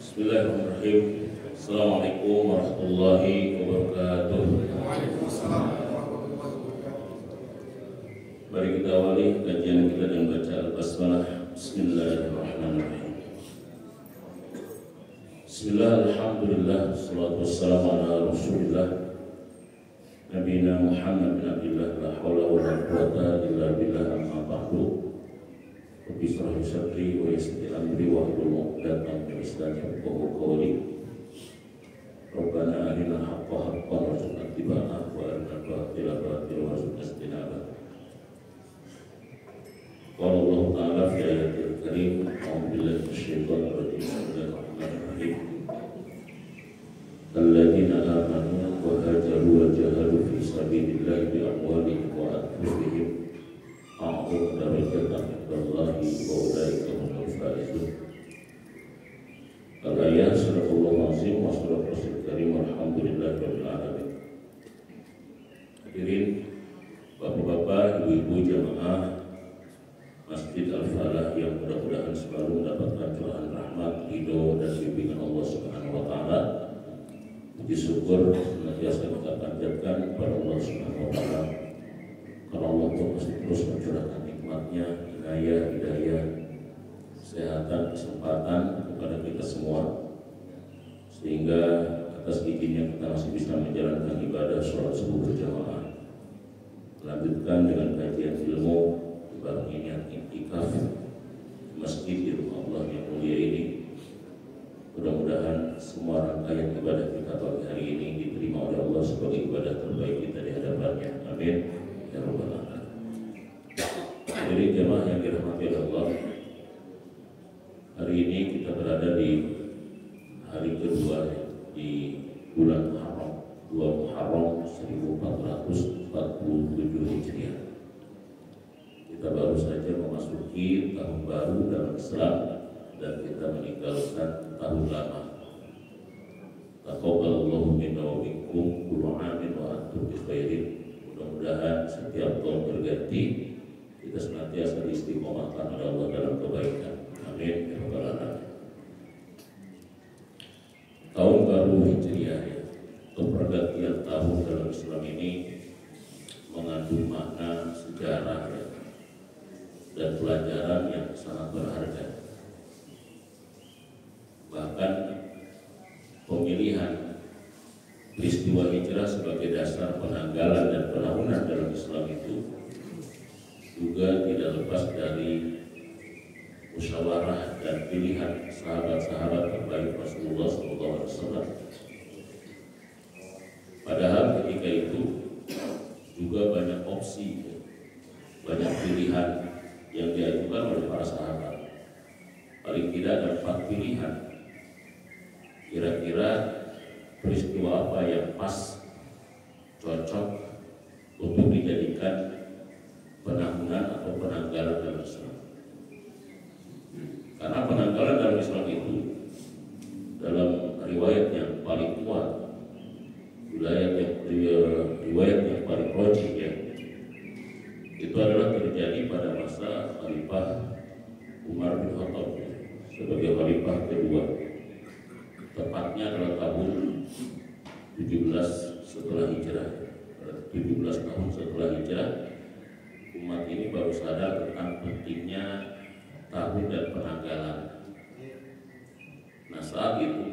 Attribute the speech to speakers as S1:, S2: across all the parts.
S1: Bismillahirrahmanirrahim. Assalamualaikum warahmatullahi wabarakatuh.
S2: Waalaikumsalam warahmatullahi wabarakatuh.
S1: Mari kita awali kajian kita dengan baca al-basmalah. Bismillahirrahmanirrahim. Bismillah, alhamdulillah, salatu wassalamu ala rasulillah Nabina Muhammad bin Abdillah, la hawla wa la quwwata illa billah, amma ba'du. Rabbi shrah li sadri wa yassir li amri wahlul 'uqdatam min lisani yafqahu qawli. Rabbana arina al-haqqa haqqan warzuqna ittiba'ah wa arina al-batila batilan warzuqna ijtinabah. Qala Allah ta'ala fi ayatil karim, a'udzu billahi minasyaitonir rajim. Bismillahirrahmanirrahim. Alladzina amanu wa hajaru wa jahadu fi sabilillahi bi amwalihim wa anfusihim a'udzu darajatan indallahi wa ulaika humul faizun. Al-ayat sadaqallahu azim wa sadaqal rasul karim, alhamdulillahirabbil alamin. Hadirin bapak-bapak, ibu-ibu jamaah Masjid Al-Falah yang mudah-mudahan selalu mendapatkan curahan rahmat, ridho dan bimbingan Allah Subhanahu wa taala. Puji syukur senantiasa kita panjatkan kepada Allah Subhanahu wa taala. Karena Allah masih terus mencurahkan nikmatnya, inayah, hidayah, kesehatan, kesempatan kepada kita semua, sehingga atas izinnya kita masih bisa menjalankan ibadah sholat subuh berjamaah, melanjutkan dengan kajian ilmu bareng niat iktikaf di masjid di rumah Allah yang mulia ini. Mudah-mudahan semua rangkaian ibadah kita pagi hari ini diterima oleh Allah sebagai ibadah terbaik kita di hadapannya. Amin ya rabbal alamin. Jadi jemaah yang dirahmati oleh Allah, hari ini kita berada di hari kedua di bulan Muharram, 2 Muharram 1447 Hijriah. Kita baru saja memasuki tahun baru dalam Islam dan kita meninggalkan tahun lama. Taqabbalallahu minna wa minkum kullu 'amin wa antum bi khairin. Mudah-mudahan setiap tahun berganti kita senantiasa diistiqomahkan oleh Allah dalam kebaikan. Amin ya rabbal alamin. Tahun baru Hijriah atau pergantian tahun dalam Islam ini mengandung makna sejarah dan pelajaran yang sangat berharga. Bahkan pemilihan peristiwa hijrah sebagai dasar penanggalan dan penahunan dalam Islam itu juga tidak lepas dari musyawarah dan pilihan sahabat-sahabat terbaik Rasulullah SAW. Padahal ketika itu juga banyak opsi, banyak pilihan yang diajukan oleh para sahabat. Paling tidak ada 4 pilihan. Kira-kira peristiwa apa yang pas, cocok untuk dijadikan penahunan atau penanggalan dalam Islam. Karena penanggalan dalam Islam itu dalam riwayat yang paling kuat, riwayat yang paling rajih ya, itu adalah terjadi pada masa Khalifah Umar bin Khattab sebagai Khalifah kedua. Tepatnya adalah tahun 17 setelah hijrah. 17 tahun setelah hijrah, umat ini baru sadar tentang pentingnya tahun dan penanggalan. Nah, saat itu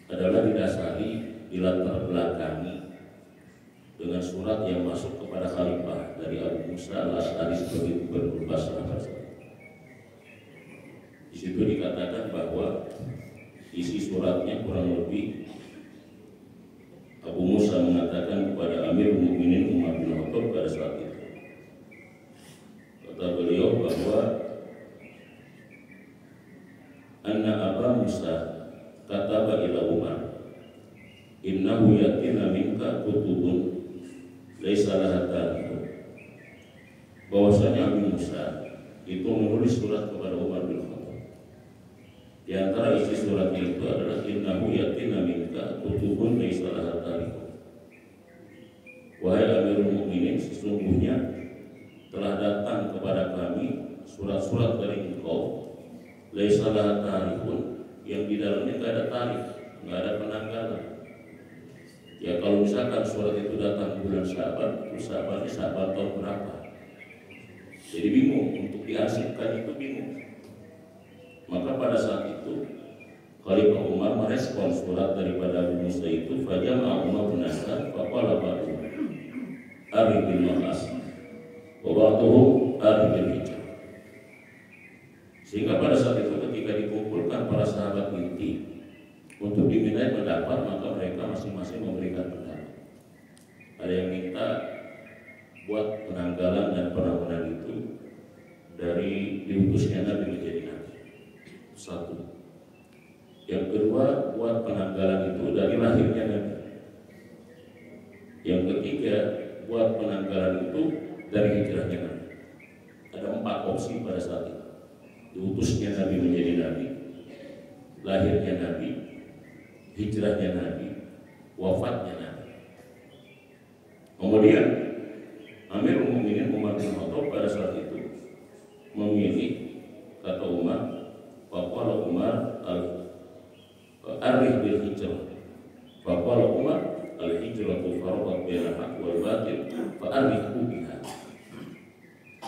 S1: adalah didasari, dilatar belakangi dengan surat yang masuk kepada Khalifah dari Abu Musa al-Asy'ari sebagai gubernur Basrah. Di situ dikatakan bahwa isi suratnya kurang lebih Abu Musa mengatakan kepada Amirul Mukminin Umar bin Khattab pada saat itu. Kata beliau bahwa anna Abu Musa kataba ila Umar innahu yatina minka kutubun laisa laha tarikh. Bahwasanya Abu Musa itu menulis surat kepada Umar bin Khattab. Di antara isi suratnya itu adalah innahu yatina minka kutubun laisa laha tarikh. Wahai Amirul Mukminin, sesungguhnya telah datang kepada kami surat-surat dari engkau laisa laha tarikhun, yang di dalamnya nggak ada tarikh, nggak ada penanggalan. Ya kalau misalkan surat itu datang bulan Syaban, itu Syabannya Syaban tahun berapa? Jadi bingung, untuk diarsipkan itu bingung. Maka pada saat itu Khalifah Umar merespon surat daripada Abu Musa itu, fajama'a Umar bin Nasr faqala ba'du aribil maqas wa ba'duhu aribil hijrah. Sehingga pada saat itu ketika dikumpulkan para sahabat inti untuk dimintai pendapat, maka mereka masing-masing memberikan pendapat. Ada yang minta buat penanggalan dan penanganan itu dari diutusnya Nabi menjadi Nabi. Satu. Yang kedua, buat penanggalan itu dari lahirnya Nabi. Yang ketiga, buat penanggalan itu dari hijrahnya Nabi. Ada 4 opsi pada saat itu. Diutusnya Nabi menjadi Nabi, lahirnya Nabi, hijrahnya Nabi, wafatnya Nabi. Kemudian Amirul Mukminin Umar bin Khattab pada saat itu memilih, kata Umar, faqala Umar al-arih bil hijrah. Faqala Umar al-hijratu faradat bainal haqq wal batil fa arihu biha.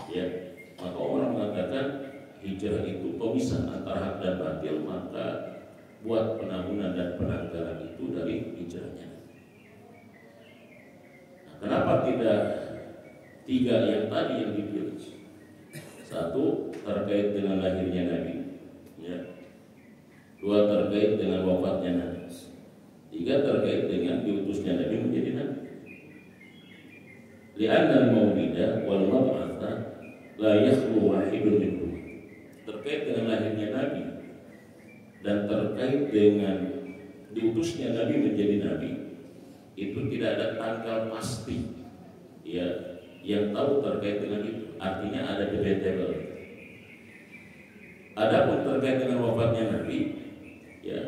S1: Ya, maka Umar mengatakan hijrah itu pemisah antara hak dan batil, maka buat penanggulan dan penanggalan itu dari hijrahnya. Nah, kenapa tidak 3 yang tadi yang dipilih? 1 terkait dengan lahirnya Nabi, ya. 2 terkait dengan wafatnya Nabi. 3 terkait dengan diutusnya Nabi menjadi Nabi. Li'anna al-mawlida wal mab'atha la yakhlu wahidun minhum. Terkait dengan lahirnya Nabi dan terkait dengan diutusnya Nabi menjadi Nabi, itu tidak ada tanggal pasti, ya, yang tahu terkait dengan itu. Artinya ada debatable. Adapun terkait dengan wafatnya Nabi, ya,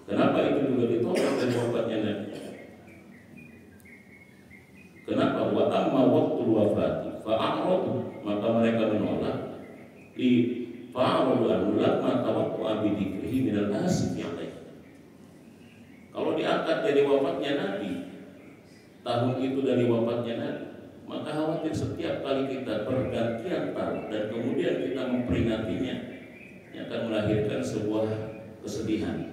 S1: kenapa itu juga ditolak dari wafatnya Nabi? Kenapa? Wa amma waqtul wafati fa'aradu, maka mereka menolak di fa'aradu lamma tawaqqa bi dzikrihi minal asif alaih. Kalau diangkat dari wafatnya Nabi, tahun itu dari wafatnya Nabi, maka khawatir setiap kali kita pergantian tahun dan kemudian kita memperingatinya, yang akan melahirkan sebuah kesedihan,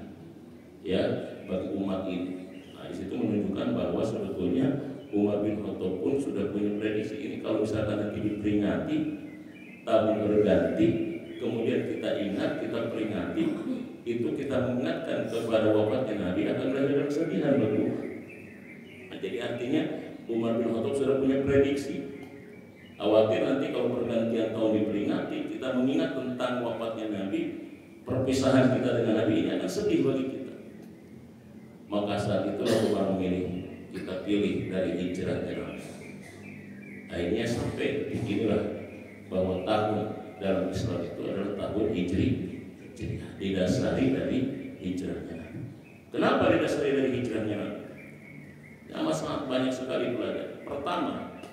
S1: ya, bagi umat ini. Nah, di situ menunjukkan bahwa sebetulnya Umar bin Khattab pun sudah punya prediksi ini. Kalau misalkan nanti diperingati tahun berganti, kemudian kita ingat, kita peringati, itu kita mengingatkan kepada wafatnya Nabi, akan melahirkan kesedihan bagi umat. Nah, jadi artinya Umar bin Khattab sudah punya prediksi. Khawatir nanti kalau pergantian tahun diperingati, kita mengingat tentang wafatnya Nabi, perpisahan kita dengan Nabi ini akan sedih bagi kita. Maka saat itulah Umar memilih, kita pilih dari hijrahnya Nabi. Akhirnya sampai beginilah bahwa tahun dalam Islam itu adalah tahun Hijri, didasari dari hijrahnya Nabi. Kenapa didasari dari hijrahnya Nabi? Amat sangat banyak sekali pelajaran. Pertama,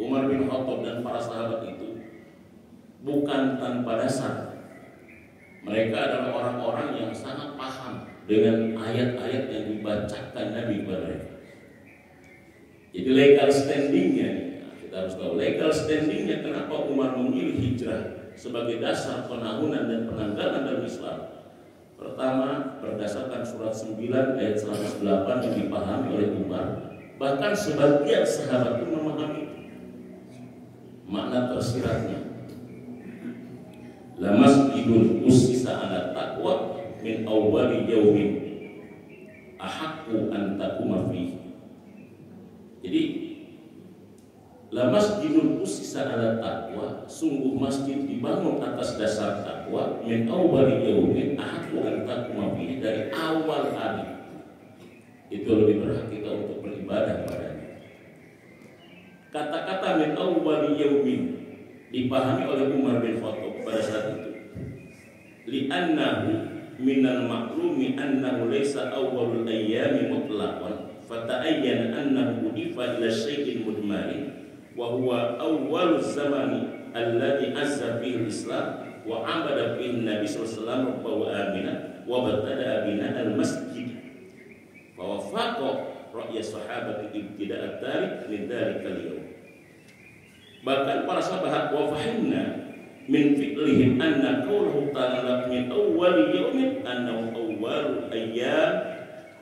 S1: Umar bin Khattab dan para sahabat itu bukan tanpa dasar. Mereka adalah orang-orang yang sangat paham dengan ayat-ayat yang dibacakan Nabi kepada mereka. Jadi legal standingnya, kita harus tahu legal standingnya kenapa Umar memilih hijrah sebagai dasar penanggulan dan penanggalan dalam Islam. Pertama, berdasarkan surat 9 ayat 108 yang dipahami oleh Umar, bahkan sebagian sahabat pun memahami makna tersiratnya. La masjidun ussisa ala taqwa min awwali yaumin ahaqqu an taquma fihi. Jadi la masjidun ussisa ala taqwa, sungguh masjid dibangun atas dasar takwa, min awwali yaumin ahaqqu an taquma fihi, dari awal hari itu lebih berhak kita untuk beribadah padanya. Kata-kata min awwali yaumin dipahami oleh Umar bin Khattab pada saat itu. Li'annahu minal maklumi annahu laysa awwalul ayyami mutlaqan fata'ayyana annahu udifa ila syai'in mudmarin wa huwa awwaluz zamani alladhi azza fihi al-Islam wa abada bin Nabi sallallahu alaihi wasallam wa amina wa batada bina al-masjid fa wafaqa ra'ya sahabati ibtida'at tarik min dzalikal yawm. Bahkan para sahabat wa fahimna min fi'lihim anna qawluhu ta'ala min awwal yawmin annahu awwal ayyam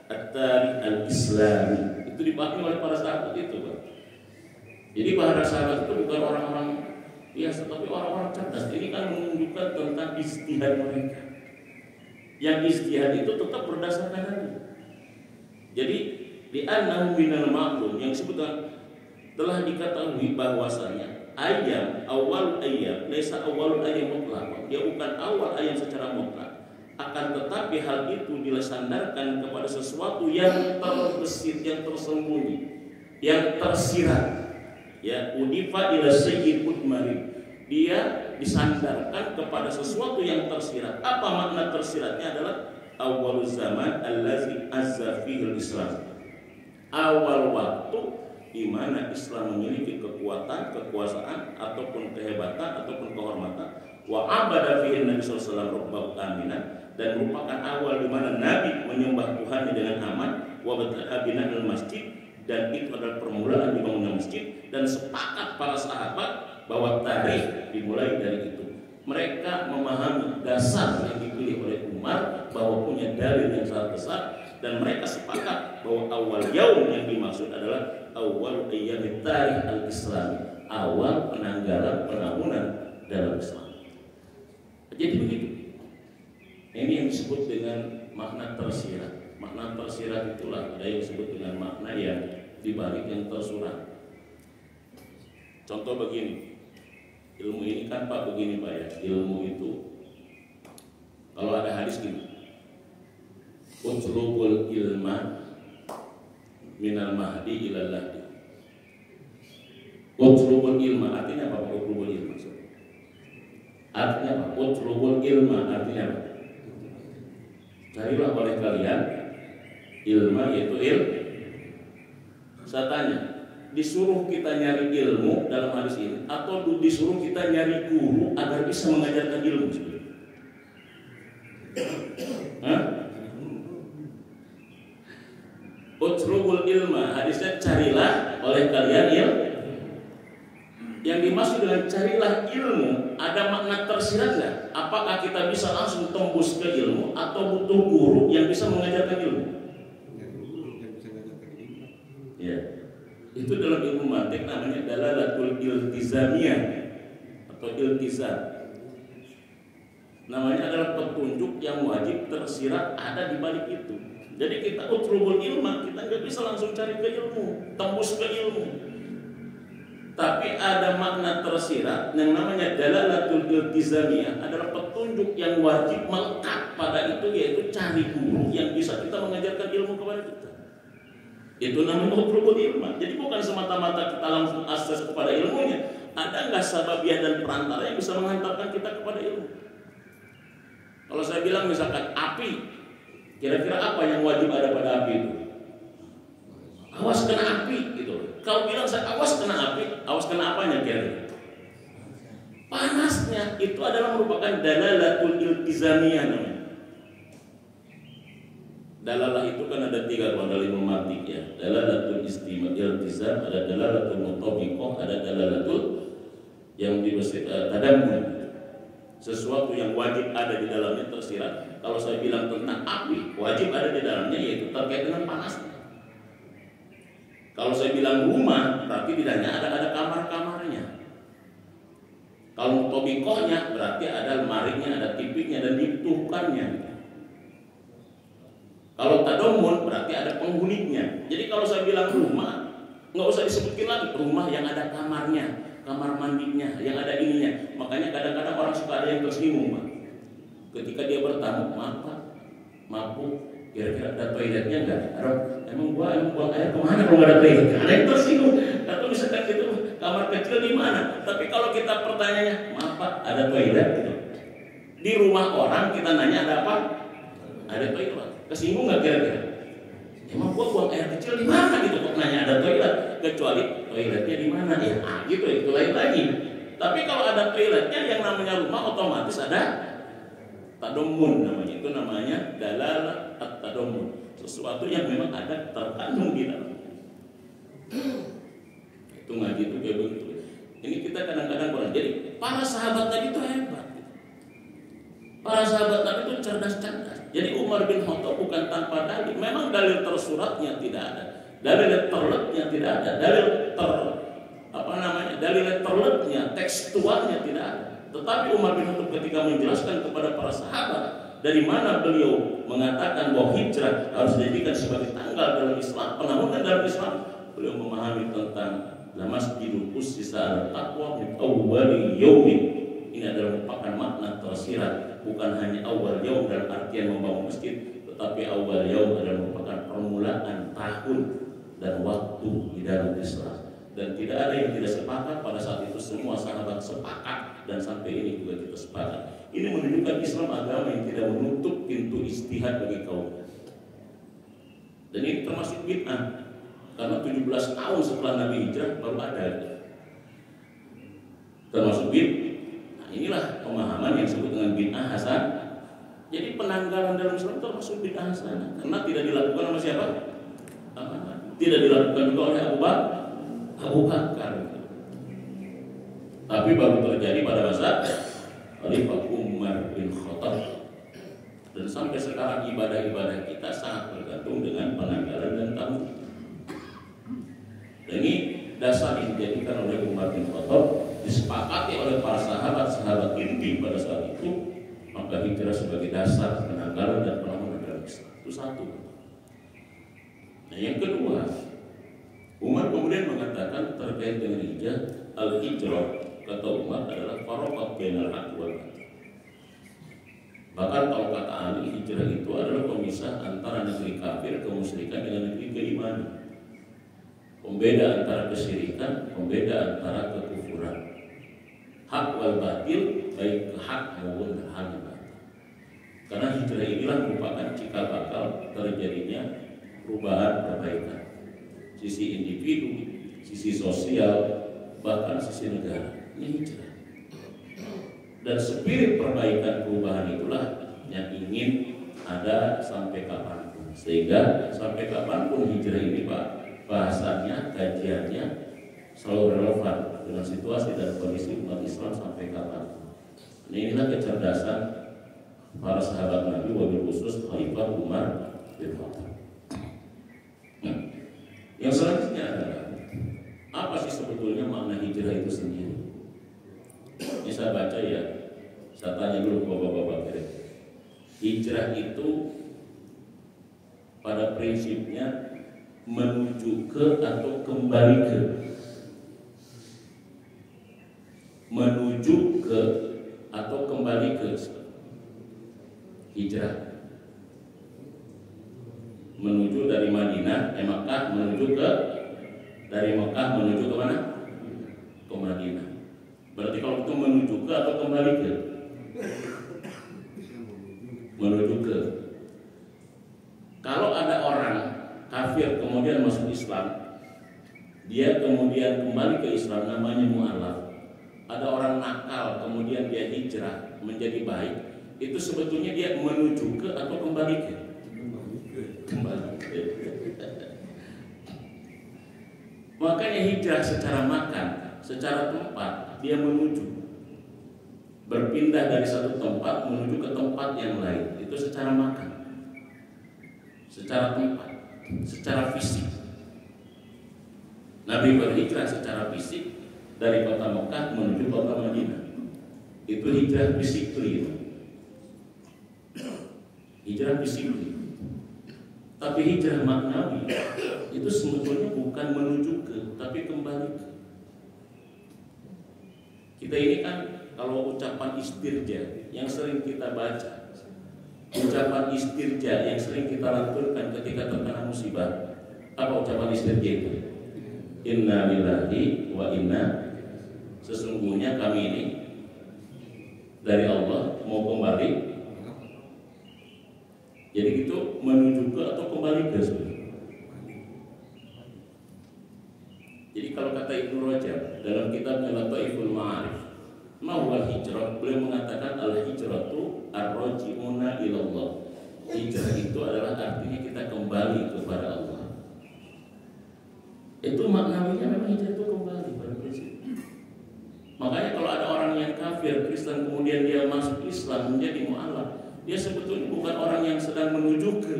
S1: at-tarik al-islami. Itu dipahami oleh para sahabat itu, Pak. Jadi para sahabat itu bukan orang-orang biasa, tapi orang-orang cerdas. Ini kan menunjukkan tentang ijtihad mereka. Yang ijtihad itu tetap berdasarkan hadis. Jadi di annahu minal ma'lum yang disebutkan telah diketahui bahwasanya ayam awal ayam laisa awalul ayam mutlaq. Dia bukan awal ayam secara mutlak. Akan tetapi hal itu disandarkan kepada sesuatu yang terbesit, yang tersembunyi, yang tersirat. Ya, udifa ila sayyid mutmarin. Dia disandarkan kepada sesuatu yang tersirat. Apa makna tersiratnya adalah awal zaman allazi azza fihi al-Islam. Awal waktu di mana Islam memiliki kekuatan, kekuasaan ataupun kehebatan ataupun kehormatan. Wa abada fihi Nabi sallallahu alaihi wasallam dan merupakan awal di mana Nabi menyembah Tuhan dengan aman. Wa bada'a bina'al masjid dan itu adalah permulaan dibangunnya masjid dan sepakat para sahabat bahwa tarikh dimulai dari itu. Mereka memahami dasar yang dipilih oleh Umar bahwa punya dalil yang sangat besar dan mereka sepakat bahwa awal yaum yang dimaksud adalah awal ayyamit tarikh al-Islam, awal penanggalan penahunnan dalam Islam. Jadi begitu. Ini yang disebut dengan makna tersirat. Makna tersirat itulah ada yang disebut dengan makna yang dibalik yang tersurat. Contoh begini. Ilmu ini kan Pak begini Pak ya, ilmu itu kalau ada hadis gini, utlubul ilma minal mahdi ilal lahdi. Utlubul ilma artinya apa? Utlubul ilma artinya apa? Utlubul ilma artinya apa? Carilah oleh kalian ilma, yaitu ilmu. Saya tanya, disuruh kita nyari ilmu dalam hadis ini atau disuruh kita nyari guru agar bisa mengajarkan ilmu sebenarnya? Utlubul ilma, hadisnya carilah oleh kalian ilmu. Yang dimaksud dengan carilah ilmu ada makna tersirat nggak? Apakah kita bisa langsung tembus ke ilmu atau butuh guru yang bisa mengajarkan ilmu? Ya. Itu dalam ilmu mantik namanya dalalatul iltizamiyah atau iltizam. Namanya adalah petunjuk yang wajib tersirat ada di balik itu. Jadi kita utlubul ilma, kita nggak bisa langsung cari ke ilmu, tembus ke ilmu. Tapi ada makna tersirat yang namanya dalalatul iltizamiyah, adalah petunjuk yang wajib melekat pada itu, yaitu cari guru yang bisa kita mengajarkan ilmu kepada kita. Itu namanya utlubul ilma. Jadi bukan semata-mata kita langsung akses kepada ilmunya. Ada nggak sababiah dan perantara yang bisa menghantarkan kita kepada ilmu? Kalau saya bilang misalkan api, kira-kira apa yang wajib ada pada api itu? Awas kena api gitu. Kalau bilang saya awas kena api, awas kena apanya kira-kira? Panasnya. Itu adalah merupakan dalalatul iltizamiyah namanya. Dalalah itu kan ada 3 kalau dalam ilmu mantik ya. Dalalatul iltizam, ada dalalatul mutabiqah, ada dalalatul yang tadammun. Sesuatu yang wajib ada di dalamnya tersirat. Kalau saya bilang tentang api, wajib ada di dalamnya yaitu terkait dengan panasnya. Kalau saya bilang rumah, berarti di dalamnya ada kamar-kamarnya. Kalau mutabiqahnya berarti ada lemarinya, ada tipiknya dan dibutuhkannya. Kalau tadamun berarti ada penghuninya. Jadi kalau saya bilang rumah, nggak usah disebutin lagi rumah yang ada kamarnya, kamar mandinya, yang ada ininya. Makanya kadang-kadang orang suka ada yang tersinggung, Pak. Ketika dia bertamu, maaf Pak, mabuk, kira-kira ada toiletnya nggak? Emang buang air kemana kalau nggak ada toilet? Ada yang tersinggung. Atau misalkan gitu, kamar kecil di mana? Tapi kalau kita pertanyaannya, maaf Pak, ada toilet gitu. Di rumah orang kita nanya ada apa? Ada toilet. Kesinggung nggak kira-kira? Emang gua buang air kecil di mana gitu kok nanya ada toilet? Kecuali toiletnya di mana ya? Gitu itu lain lagi. Tapi kalau ada toiletnya, yang namanya rumah otomatis ada tadamun namanya. Itu namanya dalalah at-tadamun. Sesuatu yang memang ada terkandung di dalam. Itu ngaji itu kayak begitu. Ini kita kadang-kadang kurang. Jadi para sahabat tadi itu hebat. Para sahabat tadi itu cerdas-cerdas. Jadi Umar bin Khattab bukan tanpa dalil. Memang dalil tersuratnya tidak ada, dalil terletnya tidak ada, dalil terletnya tekstualnya tidak ada. Tetapi Umar bin Khattab ketika menjelaskan kepada para sahabat dari mana beliau mengatakan bahwa hijrah harus dijadikan sebagai tanggal dalam Islam, penabuhan dalam Islam, beliau memahami tentang la masjidul ussisa ala taqwa min awwali yaumin. Ini adalah merupakan makna tersirat, bukan hanya awal yaum dalam artian membangun masjid, tetapi awal yaum adalah merupakan permulaan tahun dan waktu di dalam Islam. Dan tidak ada yang tidak sepakat. Pada saat itu semua sahabat sepakat, dan sampai ini juga kita sepakat. Ini menunjukkan Islam agama yang tidak menutup pintu ijtihad bagi kaum. Dan ini termasuk bid'ah, karena 17 tahun setelah Nabi hijrah baru ada. Termasuk bid'ah. Nah, inilah pemahaman yang disebut dengan bid'ah hasan. Jadi penanggalan dalam Islam termasuk bid'ah hasan, karena tidak dilakukan oleh siapa? Tidak dilakukan juga oleh Abu Bakar. Tapi baru terjadi pada masa Khalifah Umar bin Khattab. Dan sampai sekarang ibadah-ibadah kita sangat bergantung dengan penanggalan dan tamu. Dan ini dasar yang dijadikan oleh Umar bin Khattab, disepakati oleh para sahabat inti pada saat itu. Maka hijrah sebagai dasar penanggalan dan penanggalan dalam Islam. Itu satu. Nah, yang kedua, Umar kemudian mengatakan terkait dengan hijrah, al-hijrah kata Umar adalah faraqat bainal haqq wal batil. Bahkan kalau kata Ali, hijrah itu adalah pemisah antara negeri kafir kemusyrikan dengan negeri keimanan. Pembeda antara kesyirikan, pembeda antara kekufuran. Hak wal batil, baik ke hak maupun hal yang batil. Karena hijrah inilah merupakan cikal bakal terjadinya perubahan perbaikan. Sisi individu, sisi sosial, bahkan sisi negara. Ini hijrah. Dan spirit perbaikan perubahan itulah yang ingin ada sampai kapanpun. Sehingga sampai kapanpun hijrah ini Pak, bahasannya, kajiannya selalu relevan dengan situasi dan kondisi umat Islam sampai kapanpun. Nah, inilah kecerdasan para sahabat Nabi, wabil khusus Khalifah Umar bin Khattab. Yang selanjutnya adalah apa sih sebetulnya makna hijrah itu sendiri? Ini saya baca ya, saya tanya dulu ke bapak-bapak kira. Hijrah itu pada prinsipnya menuju ke atau kembali ke. Menuju ke atau kembali ke. Hijrah menuju dari Madinah, Mekah menuju ke, dari Mekah menuju ke mana? Ke Madinah. Berarti kalau itu menuju ke atau kembali ke? Menuju ke. Kalau ada orang kafir kemudian masuk Islam, dia kemudian kembali ke Islam, namanya mu'alaf. Ada orang nakal kemudian dia hijrah menjadi baik, itu sebetulnya dia menuju ke atau kembali ke? Kembali. Makanya hijrah secara makan, secara tempat dia menuju, berpindah dari satu tempat menuju ke tempat yang lain. Itu secara makan, secara tempat, secara fisik. Nabi berhijrah secara fisik dari kota Mekah menuju kota Madinah. Itu hijrah fisik itu. Hijrah fisik. Tapi hijrah maknawi itu sebetulnya bukan menuju ke, tapi kembali ke. Kita ini kan kalau ucapan istirja yang sering kita baca, ucapan istirja yang sering kita lanturkan ketika terkena musibah, apa ucapan istirja itu? Inna lillahi wa inna, sesungguhnya kami ini dari Allah mau kembali. Jadi itu menuju ke atau kembali ke sebenarnya. Jadi kalau kata Ibnu Rajab dalam kitabnya Lataiful Ma'arif, Mawal hijrah, beliau mengatakan al-hijratu ar-raji'una ilallah. Hijrah itu adalah artinya kita kembali kepada Allah. Itu maknanya memang hijrah itu kembali pada prinsip. Makanya kalau ada orang yang kafir, Kristen, kemudian dia masuk Islam menjadi mu'alaf, dia sebetulnya bukan orang yang sedang menuju ke,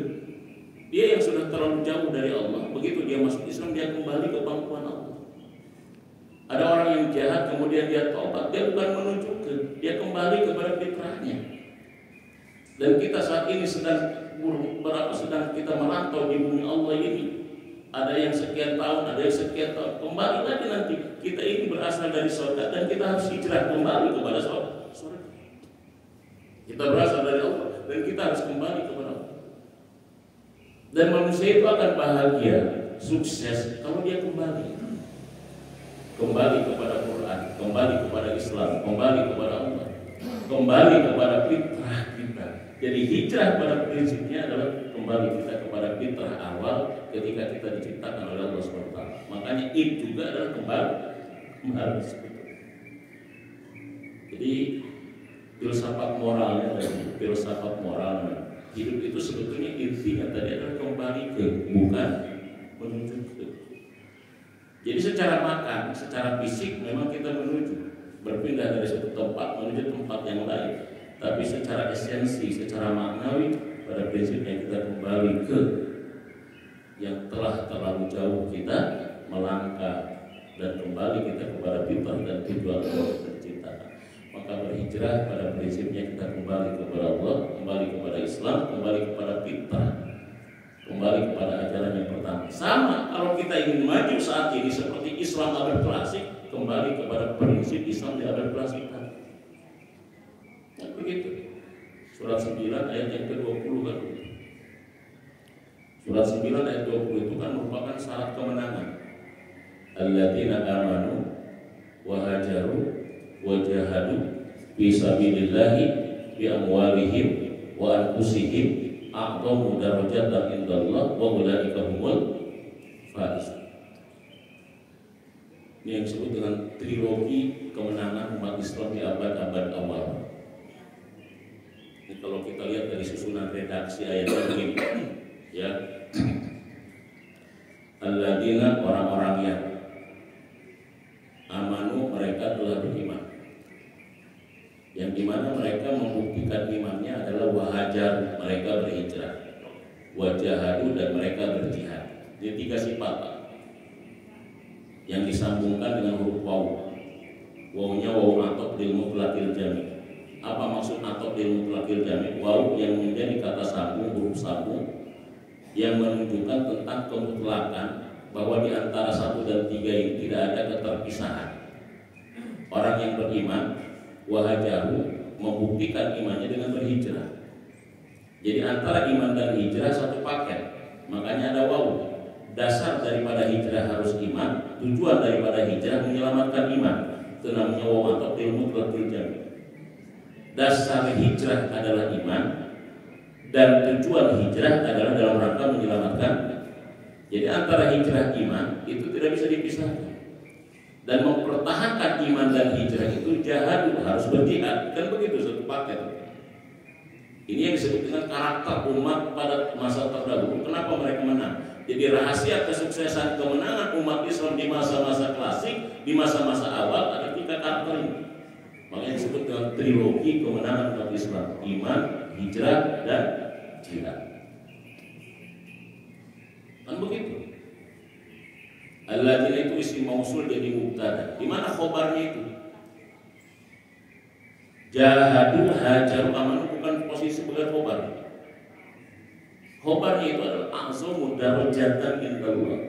S1: dia yang sudah terlalu jauh dari Allah. Begitu dia masuk Islam, dia kembali ke pangkuan Allah. Ada orang yang jahat kemudian dia tobat, dia bukan menuju ke, dia kembali kepada fitrahnya. Dan kita saat ini sedang kita merantau di bumi Allah ini. Ada yang sekian tahun, ada yang sekian tahun. Kembali lagi nanti kita ini berasal dari surga dan kita harus hijrah kembali kepada surga. Kita berasal dari Allah dan kita harus kembali kepada Allah. Dan manusia itu akan bahagia, sukses kalau dia kembali kepada Quran, kembali kepada Islam, kembali kepada Allah, kembali kepada fitrah kita. Jadi hijrah pada prinsipnya adalah kembali kita kepada fitrah awal ketika kita diciptakan oleh Allah SWT. Makanya itu juga adalah kembali. Jadi filsafat moralnya tadi, filsafat moralnya hidup itu sebetulnya intinya tadi adalah kembali ke, bukan menuju ke. Jadi secara makan, secara fisik memang kita menuju, berpindah dari satu tempat menuju tempat yang lain. Tapi secara esensi, secara maknawi, pada prinsipnya kita kembali ke yang telah terlalu jauh kita melangkah dan kembali kita kepada fitrah dan tujuan Allah terciptakan. Maka berhijrah pada prinsipnya kita kembali kepada Allah, kembali kepada Islam, kembali kepada fitrah, kembali kepada ajaran yang pertama. Sama kalau kita ingin maju saat ini seperti Islam abad klasik, kembali kepada prinsip Islam di abad klasik. Begitu. Surat 9 ayat yang ke-20 kan. Surat 9 ayat 20 itu kan merupakan syarat kemenangan. Alladzina amanu wa hajaru wa jahadu fi sabilillahi bi amwalihim wa anfusihim a'dhamu darajatan indallah wa ulaika humul faizun. Ini yang disebut dengan trilogi kemenangan umat Islam di abad-abad awal. Ini kalau kita lihat dari susunan redaksi ayat ini, ya, alladzina, orang-orang yang amanu, mereka telah beriman, yang dimana mereka membuktikan imannya adalah wahajar, mereka berhijrah, wajahadu, dan mereka berjihad. Ini 3 sifat yang disambungkan dengan huruf waw. Wawnya waw atop lil mutlaqil jami'. Apa maksud atop lil mutlaqil jami'? Waw yang menjadi kata sambung, huruf sambung yang menunjukkan tentang kemutlakan, bahwa di antara 1 dan 3 ini tidak ada keterpisahan. Orang yang beriman wahajahu, membuktikan imannya dengan berhijrah. Jadi antara iman dan hijrah satu paket. Makanya ada waw. Dasar daripada hijrah harus iman, tujuan daripada hijrah menyelamatkan iman. Itu namanya waw atau ilmu mutlaqil. Dasar hijrah adalah iman dan tujuan hijrah adalah dalam rangka menyelamatkan. Jadi antara hijrah iman itu tidak bisa dipisahkan. Dan mempertahankan iman dan hijrah itu jihad, harus berjihad. Kan begitu, satu paket. Ini yang disebut dengan karakter umat pada masa terdahulu. Kenapa mereka menang? Jadi rahasia kesuksesan kemenangan umat Islam di masa-masa klasik, di masa-masa awal ada 3 karakter ini. Makanya disebut dengan trilogi kemenangan umat Islam: iman, hijrah, dan jihad. Kan begitu. Alladzina itu isim mausul jadi mubtada. Di mana khobarnya itu? Jahadu, hajaru, amanu bukan posisi sebagai khobar. Khobarnya itu adalah a'zamu darajatan indallah.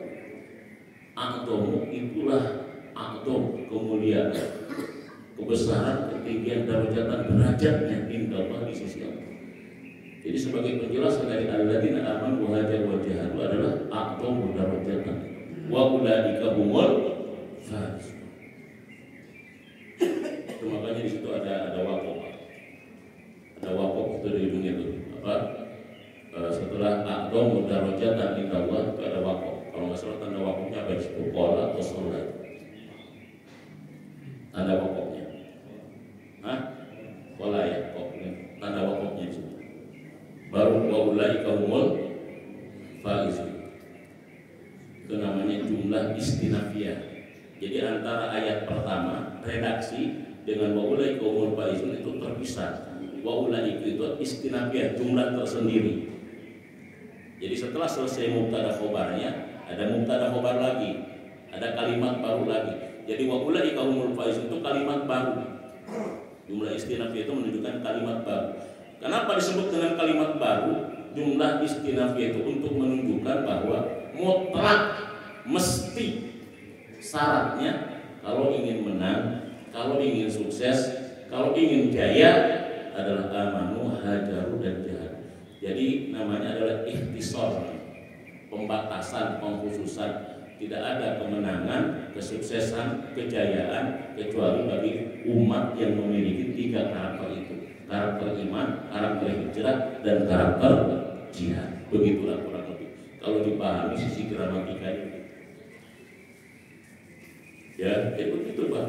S1: A'zamu itulah a'zam, kemuliaan, kebesaran, ketinggian, darajatan, derajatnya indallah di sisi Allah. Jadi sebagai penjelasan dari alladzina amanu wa hajaru wa jahadu adalah a'zamu darajatan wa ulaika humul faizun. Itu makanya di situ ada waqaf. Ada waqaf itu di dunia itu apa? Setelah a'zamu darajatan indallah itu ada waqaf. Kalau nggak salah tanda waqafnya apa? Itu qala atau sholat. Tanda waqafnya. jumlah istinafiyah. Jadi antara ayat pertama redaksi dengan wa ulaika humul faizun itu terpisah. Wa ulaika itu istinafiyah, jumlah tersendiri. Jadi setelah selesai mubtada khobarnya, ada mubtada khobar lagi, ada kalimat baru lagi. Jadi wa ulaika humul faizun itu kalimat baru. Jumlah istinafiyah itu menunjukkan kalimat baru. Kenapa disebut dengan kalimat baru? Jumlah istinafiyah itu untuk menunjukkan bahwa mutlak mesti syaratnya kalau ingin menang, kalau ingin sukses, kalau ingin jaya adalah amanu, hajaru dan jihad. Jadi namanya adalah ikhtisar, pembatasan, pengkhususan. Tidak ada kemenangan, kesuksesan, kejayaan kecuali bagi umat yang memiliki 3 karakter itu: karakter iman, karakter hijrah, dan karakter jihad. Begitulah kurang lebih kalau dipahami sisi gramatika ini. Ya, kayak begitu Pak.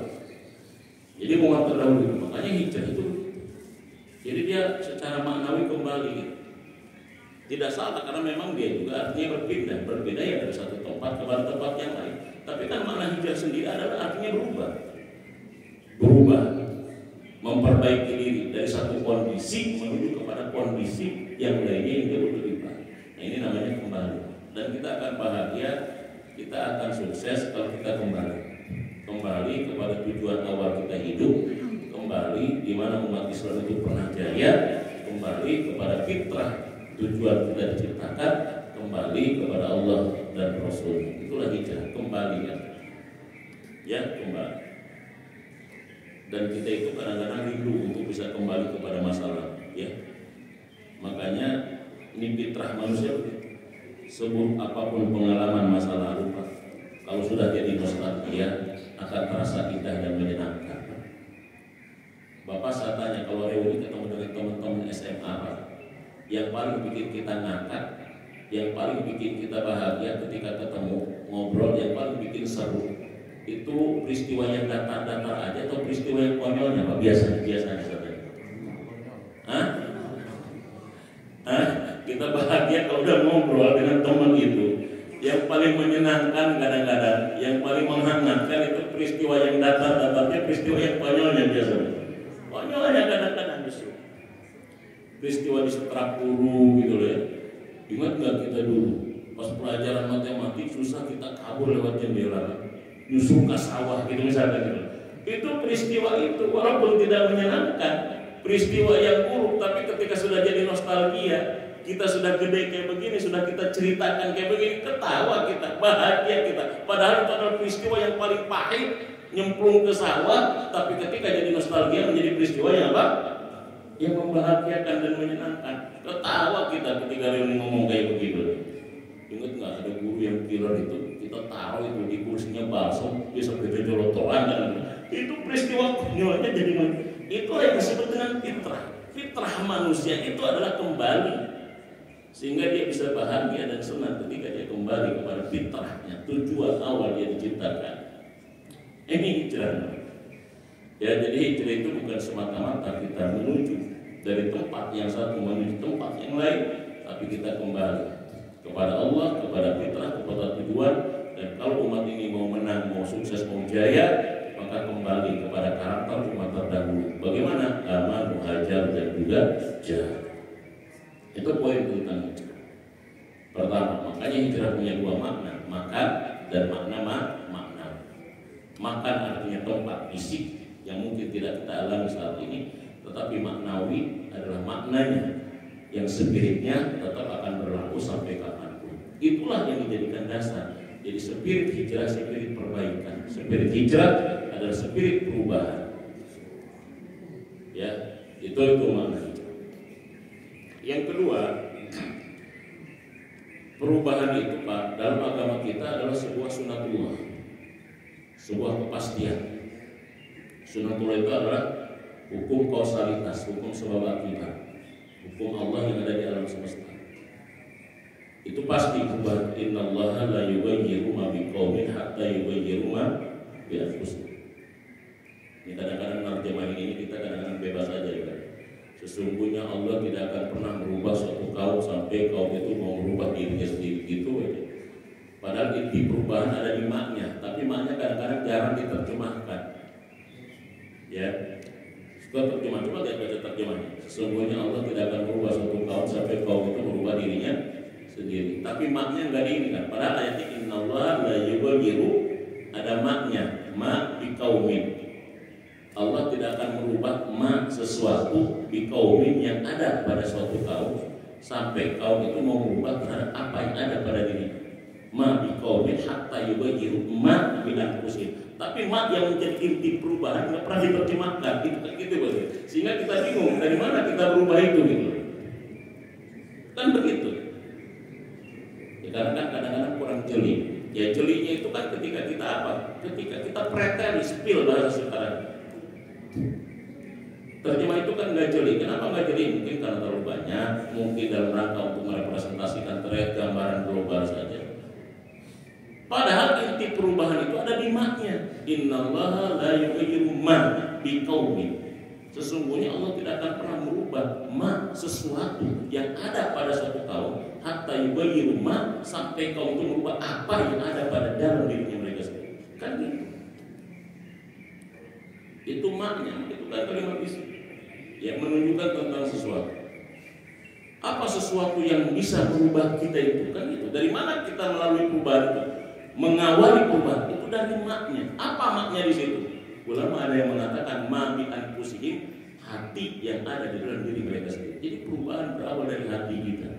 S1: Jadi umat terdahulu itu, makanya hijrah itu. Jadi dia secara maknawi kembali. Tidak salah karena memang dia juga artinya berbeda ya dari satu tempat ke tempat yang lain. Tapi kan makna hijrah sendiri adalah artinya berubah, memperbaiki diri dari satu kondisi menuju kepada kondisi yang lainnya yang jauh lebih baik. Nah, ini namanya kembali. Dan kita akan bahagia, kita akan sukses kalau kita kembali kepada tujuan awal kita hidup, kembali di mana umat Islam itu pernah jaya, kembali kepada fitrah tujuan kita diciptakan, kembali kepada Allah dan Rasul. Itulah hijrah, kembali ya kembali. Dan kita itu kadang-kadang rindu untuk bisa kembali kepada masalah, ya. Makanya ini fitrah manusia. Sebelum apapun pengalaman masa lalu, Pak, kalau sudah jadi nostalgia akan terasa indah dan menyenangkan. Bapak saya tanya, kalau reuni ketemu dengan teman-teman SMA, Pak, yang paling bikin kita ngangkat, yang paling bikin kita bahagia ketika ketemu ngobrol, yang paling bikin seru itu peristiwa yang datar-datar aja atau peristiwa yang konyolnya Pak? Biasanya saudara. Kita bahagia kalau udah ngobrol dengan teman itu. Yang paling menyenangkan kadang-kadang, yang paling menghangatkan itu peristiwa yang datar-datarnya, peristiwa yang konyolnya biasanya. Konyolnya kadang-kadang justru peristiwa di setrap guru gitu loh ya. Ingat nggak kita dulu pas pelajaran matematik susah kita kabur lewat jendela, nyusul ke sawah gitu misalnya gitu. Itu peristiwa itu walaupun tidak menyenangkan, peristiwa yang buruk, tapi ketika sudah jadi nostalgia, kita sudah gede kayak begini, sudah kita ceritakan kayak begini, ketawa kita, bahagia kita. Padahal itu adalah peristiwa yang paling pahit, nyemplung ke sawah, tapi ketika jadi nostalgia menjadi peristiwa yang apa? Yang membahagiakan dan menyenangkan. Ketawa kita ketika reuni ngomong kayak begitu. Ingat nggak ada guru yang killer itu? Kita taruh itu di kursinya balsam, bisa kita jolotoran dan itu peristiwa konyolnya jadi itu yang disebut dengan fitrah. Fitrah manusia itu adalah kembali, sehingga dia bisa bahagia dan senang ketika dia kembali kepada fitrahnya, tujuan awal dia diciptakan. Ini hijrah. Ya, jadi hijrah itu bukan semata-mata kita menuju dari tempat yang satu menuju tempat yang lain, tapi kita kembali kepada Allah, kepada fitrah, kepada tujuan. Dan kalau umat ini mau menang, mau sukses, mau jaya, maka kembali kepada karakter umat terdahulu. Bagaimana? Aman, hajar dan juga jihad. Itu poin tentang hijrah. Pertama, makanya hijrah punya 2 makna, makan dan makna makna. Makan artinya tempat fisik yang mungkin tidak kita alami saat ini, tetapi maknawi adalah maknanya yang spiritnya tetap akan berlaku sampai kapanpun. Itulah yang dijadikan dasar. Jadi spirit hijrah, spirit perbaikan. Spirit hijrah adalah spirit perubahan. Ya, itu makna hijrah. Yang kedua, perubahan itu Pak, dalam agama kita adalah sebuah sunatullah, sebuah kepastian. Sunatullah itu adalah hukum kausalitas, hukum sebab akibat, hukum Allah yang ada di alam semesta. Itu pasti berubah. Innallaha la yughayyiru ma biqaumin hatta yughayyiru ma bi anfusihim. Ini kadang-kadang nerjemahin ini kita kadang-kadang bebas aja ya. Sesungguhnya Allah tidak akan pernah merubah suatu kaum sampai kaum itu mau merubah dirinya sendiri gitu aja. Padahal inti perubahan ada di maknya, tapi maknya kadang-kadang jarang diterjemahkan. Ya, suka terjemah, coba lihat baca terjemahnya. Sesungguhnya Allah tidak akan merubah suatu kaum sampai kaum itu merubah dirinya sendiri. Tapi maknya nggak diinginkan. Padahal ayatnya innallaha la yughayyiru, ada maknya, ma bi qaumin. Allah tidak akan merubah ma sesuatu bi qaumin yang ada pada suatu kaum sampai kaum itu mau merubah terhadap apa yang ada pada dirinya. Ma bi qaumin hatta yughayyiru ma bi anfusihim. Tapi ma yang menjadi inti perubahan nggak pernah diterjemahkan, gitu Bos. Sehingga kita bingung dari mana kita berubah itu gitu. Kan begitu. Ya, karena kan kadang-kadang kurang jeli. Ya jelinya itu kan ketika kita apa? Ketika kita pretend, spill bahasa sekarang. Terjemah itu kan nggak jeli. Kenapa nggak jeli? Mungkin karena terlalu banyak, mungkin dalam rangka untuk merepresentasikan terkait gambaran global saja. Padahal inti perubahan itu ada di maknya. Innallaha la yughayyiru ma biqaumin. Sesungguhnya Allah tidak akan pernah merubah ma sesuatu yang ada pada suatu kaum hatta yughayyiru ma sampai kaum itu merubah apa yang ada pada dalam dirinya mereka sendiri. Kan gitu. Itu maknya, itu kan kalimat isi yang menunjukkan tentang sesuatu. Apa sesuatu yang bisa merubah kita itu? Kan itu. Dari mana kita melalui perubahan itu? Mengawali perubahan itu dari maknya. Apa maknya di situ? Ulama ada yang mengatakan ma bi anfusihim, hati yang ada di dalam diri mereka sendiri. Jadi perubahan berawal dari hati kita.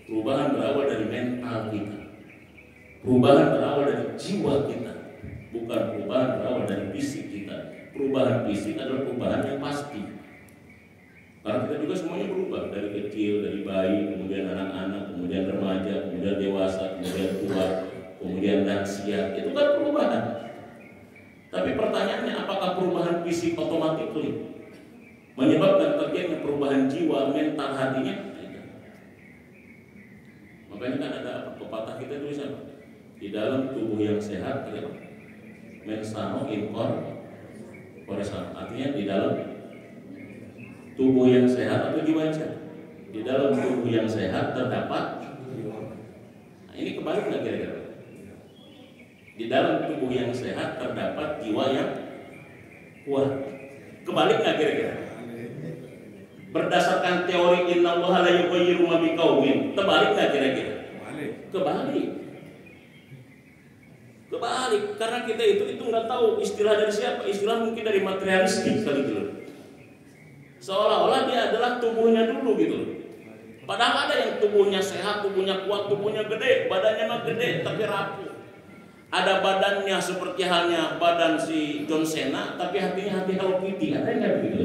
S1: Perubahan berawal dari mental kita. Perubahan berawal dari jiwa kita. Bukan perubahan berawal dari fisik kita. Perubahan fisik adalah perubahan yang pasti. Karena kita juga semuanya berubah dari kecil, dari bayi, kemudian anak-anak, kemudian remaja, kemudian dewasa, kemudian tua, kemudian lansia. Itu kan perubahan. Tapi pertanyaannya, apakah perubahan fisik otomatis menyebabkan terjadinya perubahan jiwa, mental, hatinya? Tidak. Makanya kan ada pepatah kita tulisan, di dalam tubuh yang sehat, mens sano in corpore sano. Artinya di dalam tubuh yang sehat atau jiwa yang sehat. Di dalam tubuh yang sehat terdapat. Nah, ini kebalik nggak kira-kira? Di dalam tubuh yang sehat terdapat jiwa yang kuat. Kebalik nggak kira-kira? Berdasarkan teori innallaha la yughayyiru ma biqaumin, terbalik nggak kira-kira? Kebalik. Kebalik, karena kita itu nggak tahu istilah dari siapa. Istilah mungkin dari materialistik kali gitu. Seolah-olah dia adalah tubuhnya dulu gitu. Padahal ada yang tubuhnya sehat, tubuhnya kuat, tubuhnya gede, badannya mah gede tapi rapuh. Ada badannya seperti halnya badan si John Cena, tapi hatinya hati Hello Kitty. Ada nggak begitu?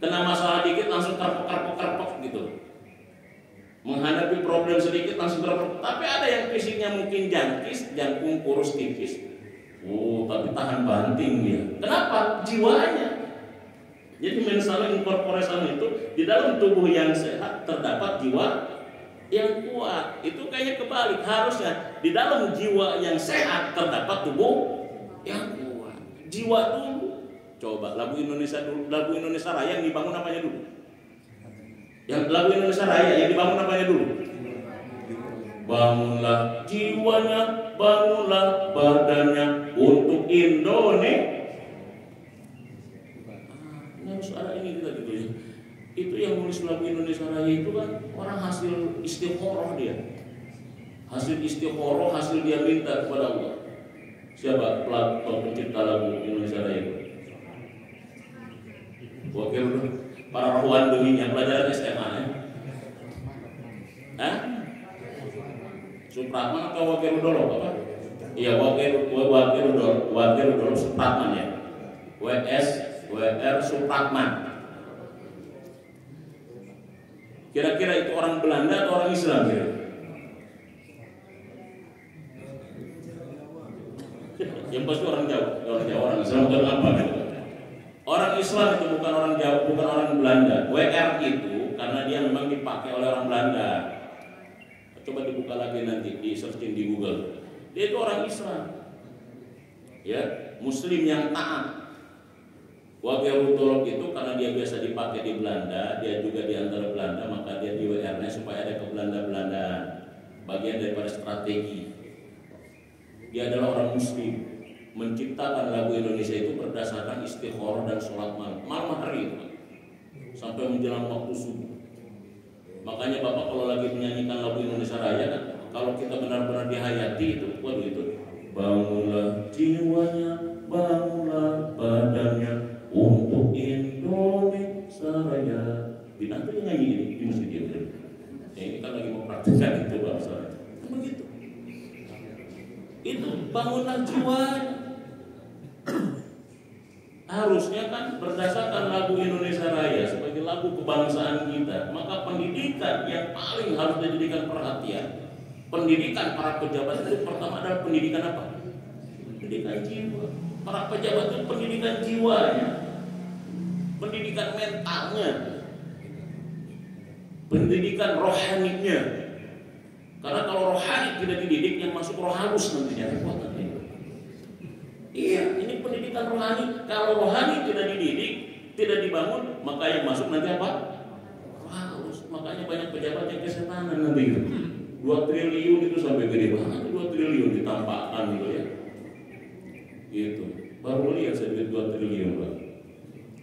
S1: Kena masalah dikit langsung karpok gitu. Menghadapi problem sedikit langsung karpok. Tapi ada yang fisiknya mungkin jangkis, jangkung kurus tipis. Tapi tahan banting dia. Kenapa? Jiwanya. Jadi mensana incorpore sano itu di dalam tubuh yang sehat terdapat jiwa yang kuat. Itu kayaknya kebalik. Harusnya di dalam jiwa yang sehat terdapat tubuh yang kuat. Jiwa dulu. Coba lagu Indonesia dulu, lagu Indonesia Raya yang dibangun apanya dulu? Yang lagu Indonesia Raya yang dibangun apanya dulu? Bangunlah jiwanya, bangunlah badannya untuk Indonesia. Harus ada ini kita gitu ya. Itu yang nulis lagu Indonesia Raya itu kan orang hasil istikharah dia. Hasil istikharah, hasil dia minta kepada Allah. Siapa pencipta lagu Indonesia Raya itu? Wakil para rahuan dunia pelajaran SMA ya. Supratman atau Wakil Udolo apa? Iya Wakil Udolo Supratman ya. WR Supratman. Kira-kira itu orang Belanda atau orang Islam kira? Yang pasti orang Jawa, orang Islam bukan apa gitu. Orang Islam itu bukan orang Jawa, bukan orang Belanda. WR itu karena dia memang dipakai oleh orang Belanda. Coba dibuka lagi nanti, di searching di Google. Dia itu orang Islam. Ya, Muslim yang taat. Wakil Udolog itu karena dia biasa dipakai di Belanda, dia juga di antara Belanda, maka dia di WR-nya supaya ada ke Belanda-Belandaan. bagian daripada strategi. Dia adalah orang muslim, menciptakan lagu Indonesia itu berdasarkan istikharah dan sholat malam hari itu, sampai menjelang waktu subuh. Makanya Bapak kalau lagi menyanyikan lagu Indonesia Raya kan, kalau kita benar-benar dihayati itu, waduh itu, bangunlah jiwanya, bangunlah badannya untuk Indonesia Raya. Binatang yang nyanyi ini di masjid dia. Ini kan lagi mau praktekkan itu bangsa. Begitu. Itu bangunlah jiwanya. Harusnya kan berdasarkan lagu Indonesia Raya sebagai lagu kebangsaan kita, maka pendidikan yang paling harus dijadikan perhatian, pendidikan para pejabat itu pertama adalah pendidikan apa? Pendidikan jiwa. Para pejabat itu pendidikan jiwanya, pendidikan mentalnya, pendidikan rohaninya. Karena kalau rohani tidak dididik, yang masuk roh halus nantinya repot nanti. Iya, ini pendidikan rohani. Kalau rohani tidak dididik, tidak dibangun, maka yang masuk nanti apa? Halus. Makanya banyak pejabat yang kesetanan nanti itu. 2 triliun itu sampai gede banget, 2 triliun ditampakkan gitu ya. Gitu. Baru lihat saya duit 2 triliun Pak.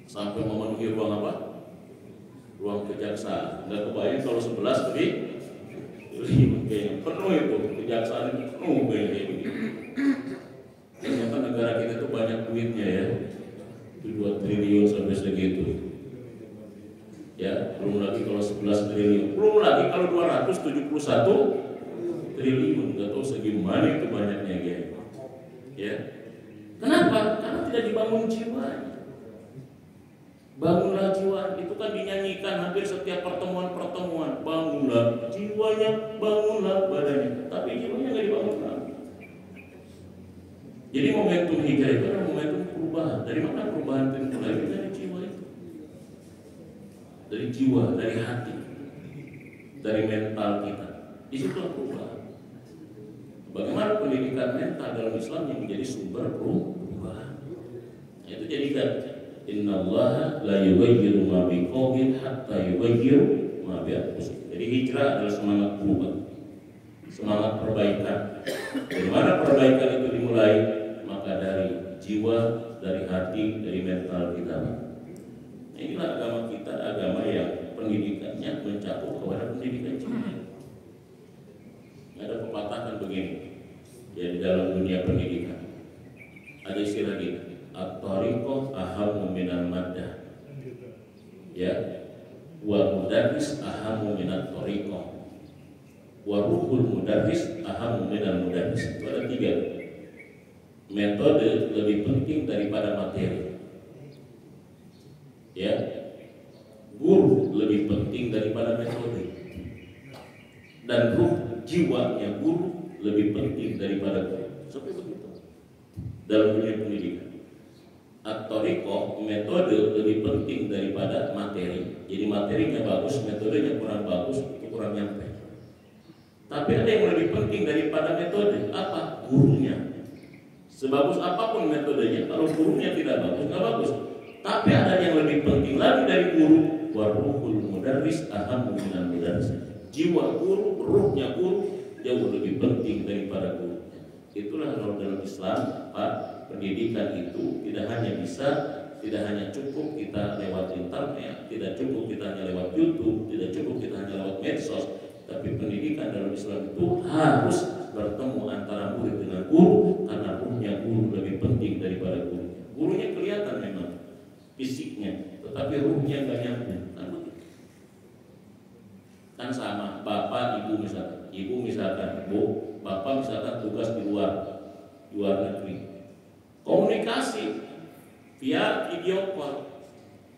S1: Sampai memenuhi ruang apa? Ruang kejaksaan. Nggak kebayang kalau 11 triliun kayaknya penuh itu, kejaksaan itu penuh kayaknya begini. Ternyata negara kita tuh banyak duitnya ya, 2 triliun sampai segitu. Ya, belum lagi kalau 11 triliun, belum lagi kalau 271 triliun, nggak tahu segimana itu banyaknya ya. Kenapa? Karena tidak dibangun jiwa. Bangunlah jiwa, itu kan dinyanyikan hampir setiap pertemuan. Bangunlah jiwanya, bangunlah badannya, tapi jiwanya nggak dibangunkan. Jadi momentum hijrah itu adalah momentum perubahan. Dari mana perubahan itu mulai? Dari jiwa itu. Dari jiwa, dari hati, dari mental kita. Di situ perubahan. Bagaimana pendidikan mental dalam Islam yang menjadi sumber perubahan? Itu jadikan innallaha la yughayyiru ma biqaumin hatta yughayyiru ma bi anfusihim. Jadi hijrah adalah semangat berubah, semangat perbaikan. Dari mana perbaikan itu dimulai? Maka dari jiwa, dari hati, dari mental kita. Nah, inilah agama kita, agama yang pendidikannya mencakup kepada pendidikan jiwa. Ada pepatah kan begini, ya di dalam dunia pendidikan ada istilah gini, at-tariqah ahammu minal maddah, ya, wa mudarris ahammu minat tariqah, wa ruhul mudarris ahammu minal mudarris. Itu ada 3 metode lebih penting daripada materi, ya. Guru lebih penting daripada metode, dan ruh jiwanya guru lebih penting daripada guru. Sampai begitu dalam dunia pendidikan. At-tariqah, metode lebih penting daripada materi. Jadi materinya bagus, metodenya kurang bagus, itu kurang nyampe. Tapi ada yang lebih penting daripada metode, apa? Gurunya. Sebagus apapun metodenya, kalau gurunya tidak bagus, nggak bagus. Tapi ada yang lebih penting lagi dari guru, waruhul mudarris ahammu minal mudarris. Jiwa guru, ruhnya guru jauh lebih penting daripada guru. Itulah kalau dalam Islam, Pak, pendidikan itu tidak hanya cukup kita lewat internet, tidak cukup kita hanya lewat YouTube, tidak cukup kita hanya lewat medsos, tapi pendidikan dalam Islam itu harus bertemu antara murid dengan guru, karena ruhnya guru lebih penting daripada guru. Gurunya kelihatan memang fisiknya, tetapi ruhnya nggak nyambung. Kan sama, bapak, ibu misalkan, bapak misalkan tugas di luar negeri, komunikasi via video call.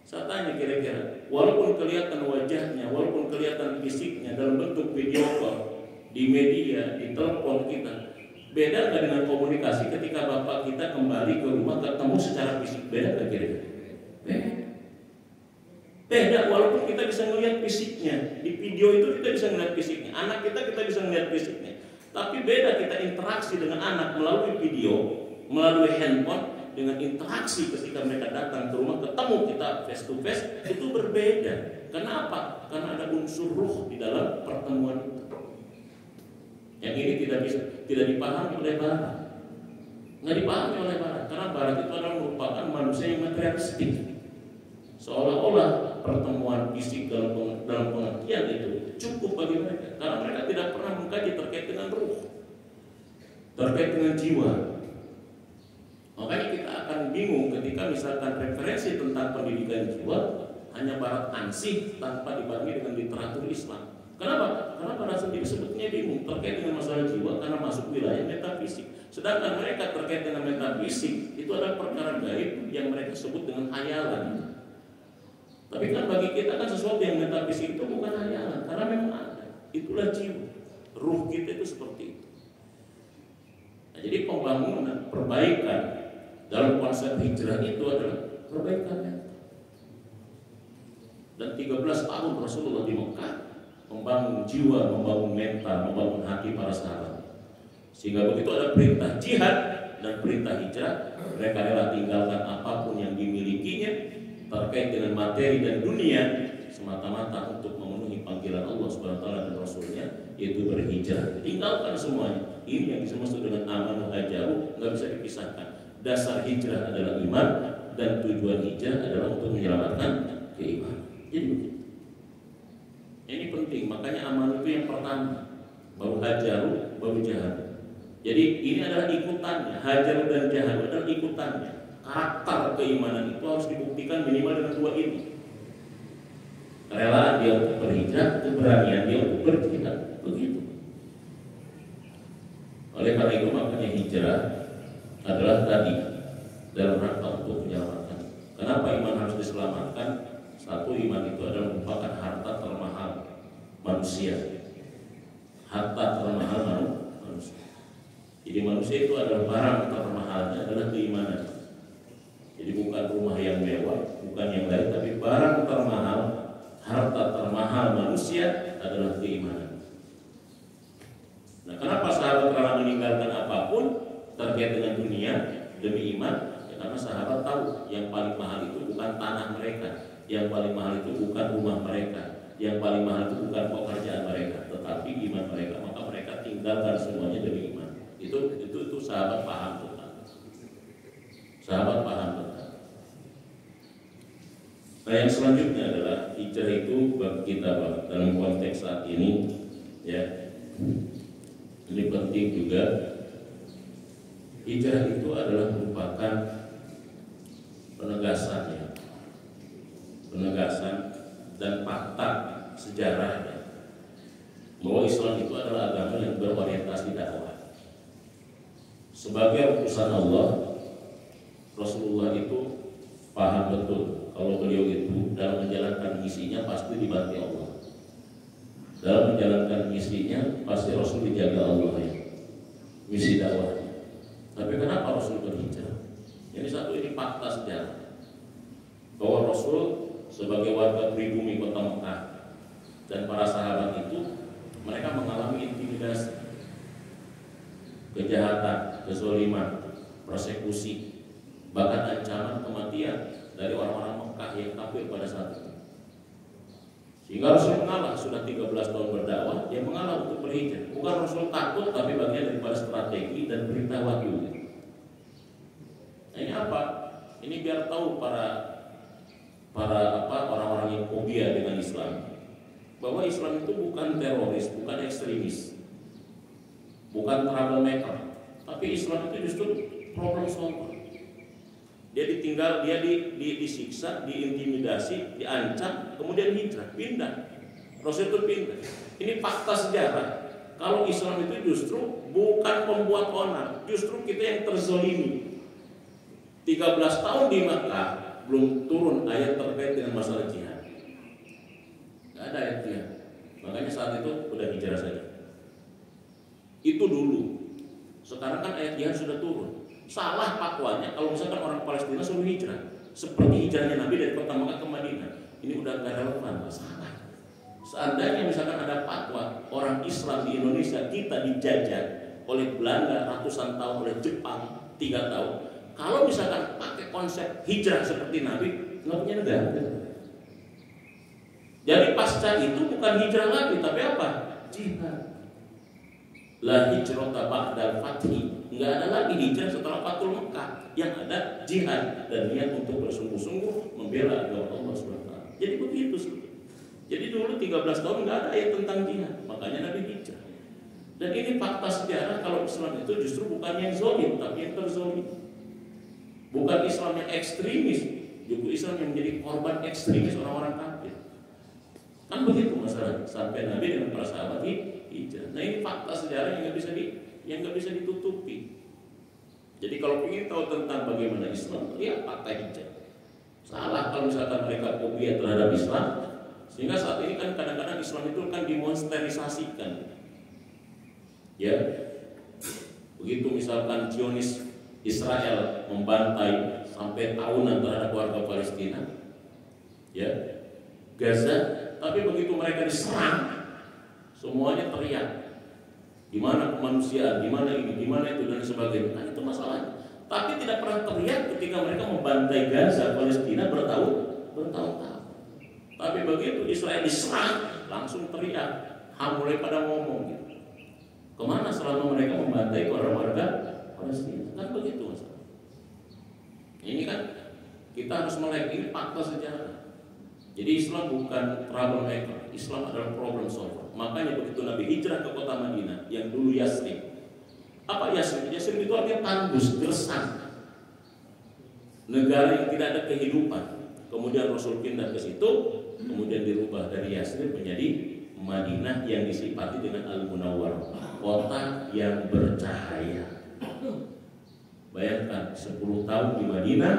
S1: Saya tanya kira-kira, walaupun kelihatan wajahnya, walaupun kelihatan fisiknya dalam bentuk video call di media, di telepon kita, beda nggak dengan komunikasi ketika bapak kita kembali ke rumah ketemu secara fisik? Beda nggak kira-kira? Beda, walaupun kita bisa melihat fisiknya. Di video itu kita bisa melihat fisiknya. Anak kita bisa melihat fisiknya. Tapi beda kita interaksi dengan anak melalui video, melalui handphone, dengan interaksi ketika mereka datang ke rumah, ketemu kita face to face, itu berbeda. Kenapa? Karena ada unsur ruh di dalam pertemuan itu. Yang ini tidak dipahami oleh Barat. Nggak dipahami oleh Barat, karena Barat itu adalah merupakan manusia yang materialistik. Seolah-olah pertemuan fisik dalam pengertian itu cukup bagi mereka, karena mereka tidak pernah mengkaji terkait dengan ruh, terkait dengan jiwa. Makanya kita akan bingung ketika misalkan referensi tentang pendidikan jiwa hanya Barat ansih tanpa dibarengi dengan literatur Islam. Kenapa? Karena Barat sendiri sebetulnya bingung terkait dengan masalah jiwa karena masuk wilayah metafisik. Sedangkan mereka terkait dengan metafisik itu adalah perkara gaib yang mereka sebut dengan hayalan. Tapi kan bagi kita kan sesuatu yang metafisik itu bukan hayalan, karena memang ada. Itulah jiwa. Ruh kita itu seperti itu. Nah, jadi pembangunan, perbaikan dalam konsep hijrah itu adalah perbaikan mental. Dan 13 tahun Rasulullah di Mekah membangun jiwa, membangun mental, membangun hati para sahabat. Sehingga begitu ada perintah jihad dan perintah hijrah, mereka rela tinggalkan apapun yang dimilikinya terkait dengan materi dan dunia semata-mata untuk memenuhi panggilan Allah Subhanahu wa taala dan Rasulnya, yaitu berhijrah. Tinggalkan semuanya. Ini yang disebut dengan amanah hajaru, nggak bisa dipisahkan. Dasar hijrah adalah iman dan tujuan hijrah adalah untuk menyelamatkan keimanan. Jadi begitu. Ini penting, makanya amanah itu yang pertama, baru hajaru, baru jahad. Jadi ini adalah ikutannya, hajaru dan jahad adalah ikutannya. Karakter keimanan itu harus dibuktikan minimal dengan dua ini. Kerelaan dia untuk berhijrah, keberanian dia untuk berjihad, begitu. Oleh karena itu makanya hijrah adalah tadi dalam rangka untuk menyelamatkan. Kenapa iman harus diselamatkan? Satu, iman itu adalah merupakan harta termahal manusia. Harta termahal manusia. Jadi manusia itu adalah barang termahalnya adalah keimanan. Jadi bukan rumah yang mewah, bukan yang lain, tapi barang termahal, harta termahal manusia adalah keimanan. Nah, kenapa sahabat rela meninggalkan apapun terkait dengan dunia demi iman? Ya, karena sahabat tahu yang paling mahal itu bukan tanah mereka, yang paling mahal itu bukan rumah mereka, yang paling mahal itu bukan pekerjaan mereka, tetapi iman mereka. Maka mereka tinggalkan semuanya demi iman. Itu sahabat paham tentang. Sahabat paham tentang. Nah, yang selanjutnya adalah hijrah itu bagi kita dalam konteks saat ini, ya. Ini penting juga. Hijrah itu adalah merupakan penegasan dan fakta sejarahnya bahwa Islam itu adalah agama yang berorientasi dakwah. Sebagai utusan Allah, Rasulullah itu paham betul kalau beliau itu dalam menjalankan misinya pasti dibantu Allah. Dalam menjalankan misinya pasti Rasul dijaga Allah, ya, misi dakwahnya. Tapi kenapa Rasul berhijrah? Ini fakta sejarah bahwa Rasul sebagai warga pribumi kota Mekah dan para sahabat itu mereka mengalami intimidasi, kejahatan, kezaliman, persekusi, bahkan ancaman kematian dari orang-orang Mekah yang kafir pada saat itu. Sehingga Rasul mengalah, sudah 13 tahun berdakwah, dia mengalah untuk berhijrah. Bukan Rasul takut, tapi bagian daripada strategi dan perintah wahyu. Nah, ini apa? Ini biar tahu para orang-orang yang fobia dengan Islam, bahwa Islam itu bukan teroris, bukan ekstremis, bukan troublemaker, tapi Islam itu justru problem solver. Dia ditinggal, dia disiksa, diintimidasi, diancam, kemudian hijrah, pindah. Rasul itu pindah. Ini fakta sejarah. Kalau Islam itu justru bukan pembuat onar, justru kita yang terzolimi. 13 tahun di Makkah belum turun ayat terkait dengan masalah jihad. Tidak ada ayat jihad. Makanya saat itu udah hijrah saja. Itu dulu. Sekarang kan ayat jihad sudah turun. Salah fatwanya kalau misalkan orang Palestina suruh hijrah, seperti hijrahnya Nabi dari kota Mekah ke Madinah. Ini udah gak relevan, salah. Seandainya misalkan ada fatwa orang Islam di Indonesia kita dijajah oleh Belanda ratusan tahun, oleh Jepang 3 tahun. Kalau misalkan pakai konsep hijrah seperti Nabi, nggak punya negara. Jadi pasca itu bukan hijrah lagi, tapi apa? Jihad. La hijrata ba'dal fathi. Enggak ada lagi hijrah setelah Fathul Mekah. Yang ada jihad dan niat untuk bersungguh-sungguh membela agama Allah SWT. Jadi begitu sebetulnya. Jadi dulu 13 tahun enggak ada ayat tentang jihad. Makanya Nabi hijrah. Dan ini fakta sejarah kalau Islam itu justru bukan yang zalim, tapi yang terzalim. Bukan Islam yang ekstremis, justru Islam yang menjadi korban ekstremis orang-orang kafir. Kan begitu masalah sampai Nabi dengan para sahabat hijrah. Nah ini fakta sejarah yang nggak bisa ditutupi. Jadi kalau ingin tahu tentang bagaimana Islam, lihat fakta hijrah. Salah kalau misalkan mereka fobia terhadap Islam, sehingga saat ini kan kadang-kadang Islam itu kan dimonsterisasikan. Ya, begitu misalkan Zionis Israel membantai sampai tahunan terhadap warga Palestina, ya Gaza. Tapi begitu mereka diserang, semuanya teriak. Di mana kemanusiaan, di mana ini, di mana itu dan sebagainya. Nah, itu masalahnya. Tapi tidak pernah teriak ketika mereka membantai Gaza, Palestina bertahun-tahun. Tapi begitu Israel diserang, langsung teriak. Mulai pada ngomong gitu. Kemana selama mereka membantai warga Palestina? Kan begitu masalah. Ini kan kita harus melek, ini fakta sejarah. Jadi Islam bukan troublemaker, Islam adalah problem solver. Makanya begitu Nabi hijrah ke kota Madinah yang dulu Yasrib. Apa Yasrib? Yasrib itu artinya tandus, gersang, negara yang tidak ada kehidupan. Kemudian Rasul pindah ke situ, kemudian dirubah dari Yasrib menjadi Madinah yang disifati dengan Al-Munawwarah, kota yang bercahaya. Bayangkan 10 tahun di Madinah,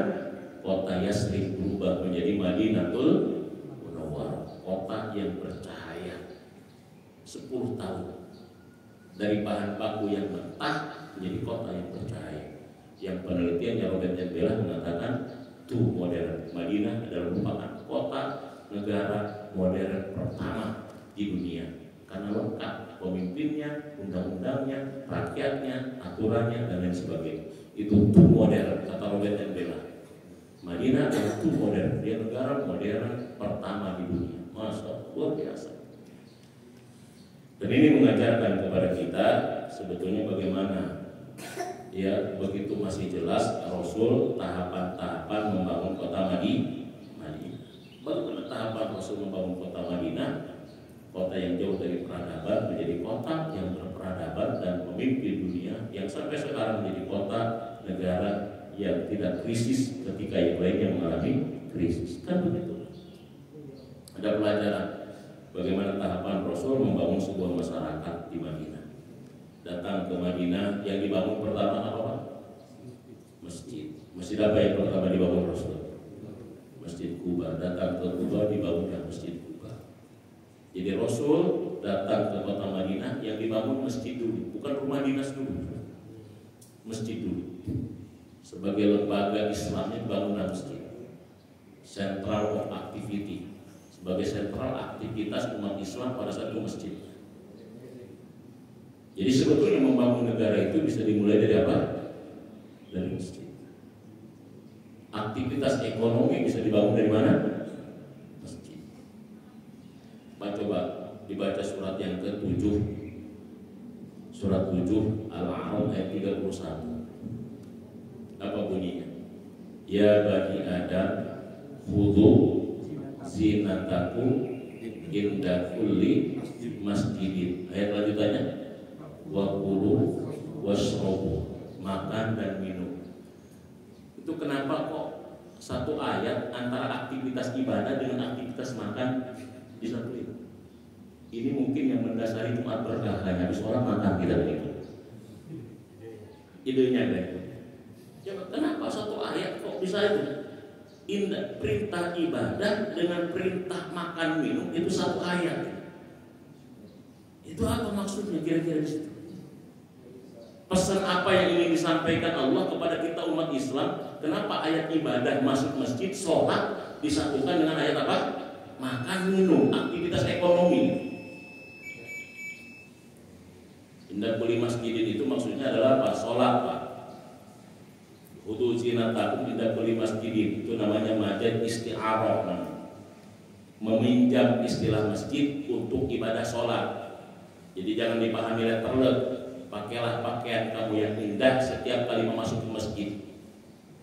S1: kota Yasrib berubah menjadi Madinatul Munawwarah, kota yang bercahaya. 10 tahun dari bahan baku yang mentah menjadi kota yang bercahaya. Yang penelitiannya Robert Jambela mengatakan tuh modern. Madinah adalah merupakan kota negara modern pertama di dunia karena lengkap pemimpinnya, undang-undangnya, rakyatnya, aturannya dan lain sebagainya. Itu tuh modern kata Robert Jambela. Madinah adalah tuh modern, dia negara modern pertama di dunia. Masya luar biasa. Dan ini mengajarkan kepada kita sebetulnya bagaimana ya begitu masih jelas Rasul tahapan-tahapan membangun kota Madinah. Bagaimana tahapan Rasul membangun kota Madinah, kota yang jauh dari peradaban menjadi kota yang berperadaban dan memimpin dunia, yang sampai sekarang menjadi kota negara yang tidak krisis ketika yang lainnya mengalami krisis. Kan begitu. Ada pelajaran bagaimana tahapan Rasul membangun sebuah masyarakat di Madinah. Datang ke Madinah, yang dibangun pertama apa Pak? Masjid. Masjid apa yang pertama dibangun Rasul? Masjid Quba. Datang ke Quba, dibangunkan Masjid Quba. Jadi Rasul datang ke kota Madinah, yang dibangun masjid dulu, bukan rumah dinas dulu. Masjid dulu. Sebagai lembaga Islamnya bangunan masjid, central of activity, sebagai sentral aktivitas umat Islam pada saat itu masjid. Jadi sebetulnya membangun negara itu bisa dimulai dari apa? Dari masjid. Aktivitas ekonomi bisa dibangun dari mana? Masjid. Coba dibaca surat yang ke-7, surat 7 Al-A'raf ayat 31. Apa bunyinya? Ya bani Adam, khudhu zinatakum inda kulli masjidin. Ayat lanjutannya, wa kulu washrabu, makan dan minum. Itu kenapa kok satu ayat antara aktivitas ibadah dengan aktivitas makan disatuin? Ini mungkin yang mendasari umat berkah, habis orang makan tidak begitu. Idenya gitu. Kenapa satu ayat kok bisa itu? Indah, perintah ibadah dengan perintah makan minum itu satu ayat. Itu apa maksudnya kira-kira di situ? Pesan apa yang ingin disampaikan Allah kepada kita umat Islam? Kenapa ayat ibadah masuk masjid, sholat disatukan dengan ayat apa? Makan minum, aktivitas ekonomi. Indah beli masjidin itu maksudnya adalah apa? Sholat Pak. Hudu zinatakum indah beli masjidin, itu namanya majad isti'arah, meminjam istilah masjid untuk ibadah sholat. Jadi jangan dipahami letterlek. pakailah pakaian kamu yang indah setiap kali memasuki masjid.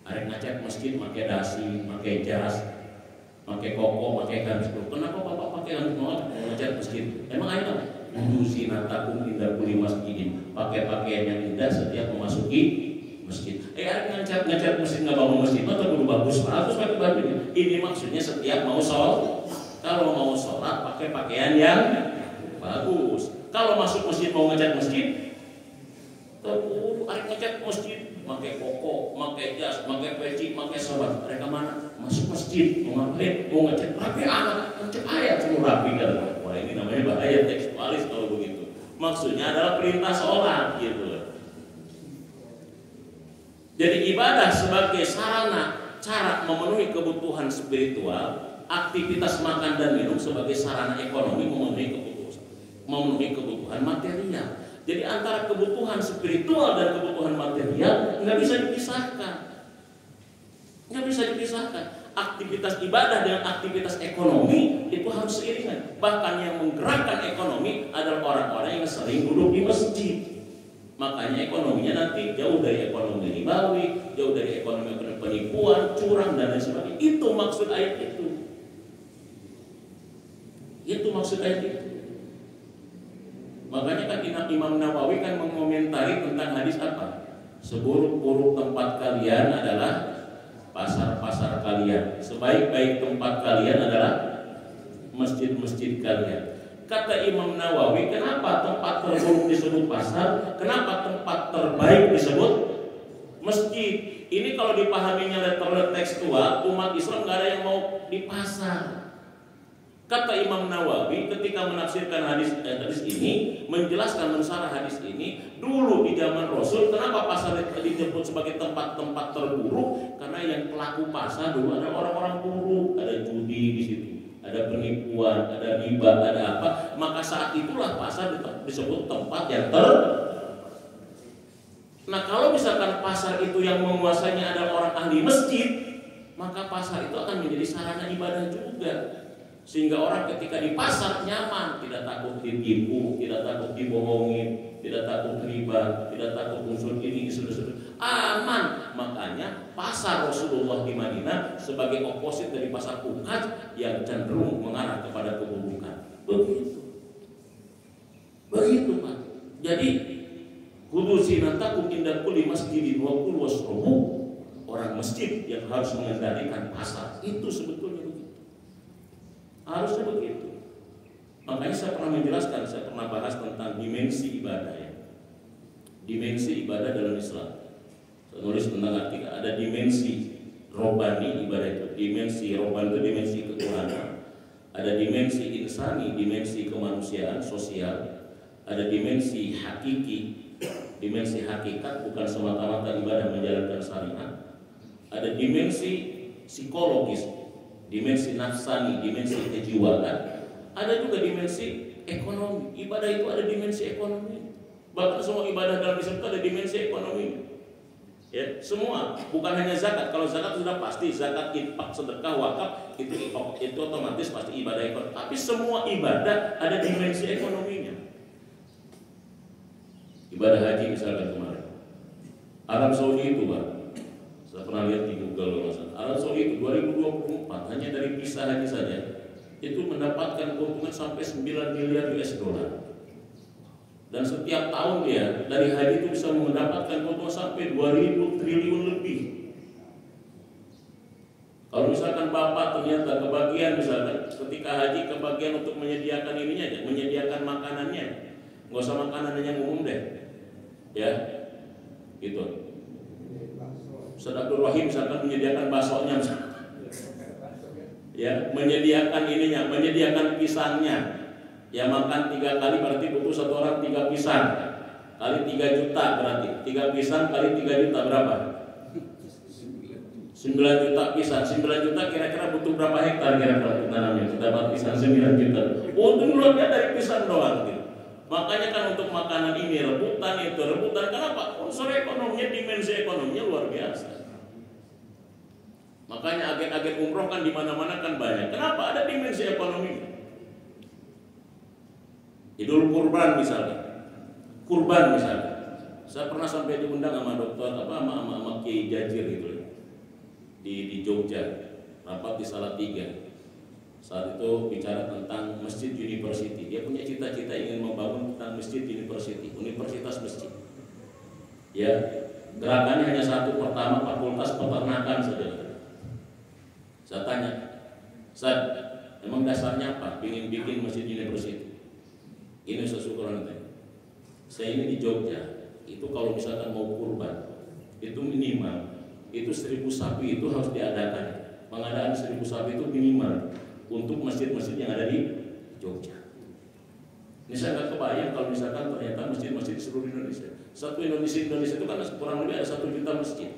S1: Arek ngecek masjid pakai dasi, pakai jas, pakai koko, pakai gamis. Kenapa bapak pakai gamis mau ngecek masjid? Emang ayo kudu zinatakum inda kulli masjidin. Pakai pakaian yang indah setiap memasuki masjid. Arek ngecek masjid nggak bangun masjid, atau kudu bagus pakai baju. Ini maksudnya setiap mau sholat. Kalau mau sholat pakai pakaian yang bagus. Kalau masuk masjid mau ngecat masjid, arek ngecat masjid, pakai koko, pakai jas, pakai peci, pakai sobat. Mereka mana? Masuk masjid, mau ngapain? Mau ngecat rapi anak, ngecat ayat semua rapi kan? Wah ini namanya bahaya tekstualis kalau begitu. Maksudnya adalah perintah sholat gitu. Jadi ibadah sebagai sarana cara memenuhi kebutuhan spiritual, aktivitas makan dan minum sebagai sarana ekonomi memenuhi kebutuhan material. Jadi antara kebutuhan spiritual dan kebutuhan material nggak bisa dipisahkan. Nggak bisa dipisahkan. Aktivitas ibadah dengan aktivitas ekonomi itu harus seiringan. Bahkan yang menggerakkan ekonomi adalah orang-orang yang sering duduk di masjid. Makanya ekonominya nanti jauh dari ekonomi ribawi, jauh dari ekonomi penipuan, curang dan lain sebagainya. Itu maksud ayat itu. Itu maksud ayat itu. Makanya kan Imam Nawawi kan mengomentari tentang hadis apa? Seburuk-buruk tempat kalian adalah pasar-pasar kalian. Sebaik-baik tempat kalian adalah masjid-masjid kalian. Kata Imam Nawawi, kenapa tempat terburuk disebut pasar? Kenapa tempat terbaik disebut masjid? Ini kalau dipahaminya letter tekstual, umat Islam nggak ada yang mau di pasar. Kata Imam Nawawi ketika menafsirkan hadis ini, menjelaskan mensarah hadis ini, dulu di zaman Rasul, kenapa pasar disebut sebagai tempat-tempat terburuk? Karena yang pelaku pasar dulu ada orang-orang buruk, ada judi di situ, ada penipuan, ada riba, ada apa. Maka saat itulah pasar disebut tempat yang Nah kalau misalkan pasar itu yang menguasainya adalah orang ahli masjid, maka pasar itu akan menjadi sarana ibadah juga. Sehingga orang ketika di pasar nyaman, tidak takut ditipu, tidak takut dibohongin, tidak takut riba, tidak takut unsur ini, aman. Makanya pasar Rasulullah di Madinah sebagai oposit dari pasar Ukaj yang cenderung mengarah kepada keburukan. Begitu Pak. Jadi kudu zinatakum inda kulli masjidin wa kulu washrabu. Orang masjid yang harus mengendalikan pasar itu sebetulnya harusnya begitu. Makanya saya pernah menjelaskan, saya pernah bahas tentang dimensi ibadah ya. Dimensi ibadah dalam Islam. Saya nulis tentang artikel ada dimensi robani ibadah itu. Dimensi roban itu dimensi ketuhanan. Ada dimensi insani, dimensi kemanusiaan sosial. Ada dimensi hakiki, dimensi hakikat bukan semata-mata ibadah menjalankan syariat. Ada dimensi psikologis, dimensi nafsani, dimensi kejiwaan. Ada juga dimensi ekonomi. Ibadah itu ada dimensi ekonomi. Bahkan semua ibadah dalam Islam itu ada dimensi ekonomi. Ya, semua, bukan hanya zakat. Kalau zakat sudah pasti, zakat, infak, sedekah, wakaf itu otomatis pasti ibadah ekonomi. Tapi semua ibadah ada dimensi ekonominya. Ibadah haji misalkan kemarin, Arab Saudi itu Pak, saya pernah lihat di Google, Arab Saudi itu 2024 hanya dari visa haji saja itu mendapatkan keuntungan sampai 9 miliar US dollar. Dan setiap tahun dia dari haji itu bisa mendapatkan keuntungan sampai 2000 triliun lebih. Kalau misalkan Bapak ternyata kebagian misalkan ketika haji kebagian untuk menyediakan ininya aja, menyediakan makanannya, nggak usah makanan yang umum deh, ya, gitu. Ustaz Abdul Rahim misalkan menyediakan baksonya misalkan. Ya, menyediakan ininya, menyediakan pisangnya. Ya makan 3 kali berarti butuh satu orang 3 pisang. Kali 3 juta berarti 3 pisang kali 3 juta berapa? 9 juta pisang. 9 juta kira-kira butuh berapa hektar kira-kira untuk tanamnya? Dapat pisang 9 juta. Untung luarnya dari pisang doang gitu. Makanya kan untuk makanan ini rebutan itu rebutan. Kenapa? Unsur ekonominya, dimensi ekonominya luar biasa. Makanya agen-agen umroh kan di mana-mana kan banyak. Kenapa? Ada dimensi ekonomi. Idul kurban misalnya. Kurban misalnya. Saya pernah sampai diundang sama dokter sama Kiai Jajir gitu di Jogja, rapat di Salatiga. Saat itu bicara tentang masjid university. Dia punya cita-cita ingin membangun tentang masjid university, universitas masjid. Ya, gerakannya hanya satu, pertama fakultas peternakan saja. Saya tanya, Ustaz, emang dasarnya apa? Ingin bikin masjid university? Ini sesuatu nanti. Saya ini di Jogja, itu kalau misalkan mau kurban, itu minimal, itu 1000 sapi itu harus diadakan. Pengadaan 1000 sapi itu minimal untuk masjid-masjid yang ada di Jogja. Ini saya nggak kebayang kalau misalkan ternyata masjid-masjid di seluruh Indonesia. Satu Indonesia itu kan kurang lebih ada 1 juta masjid.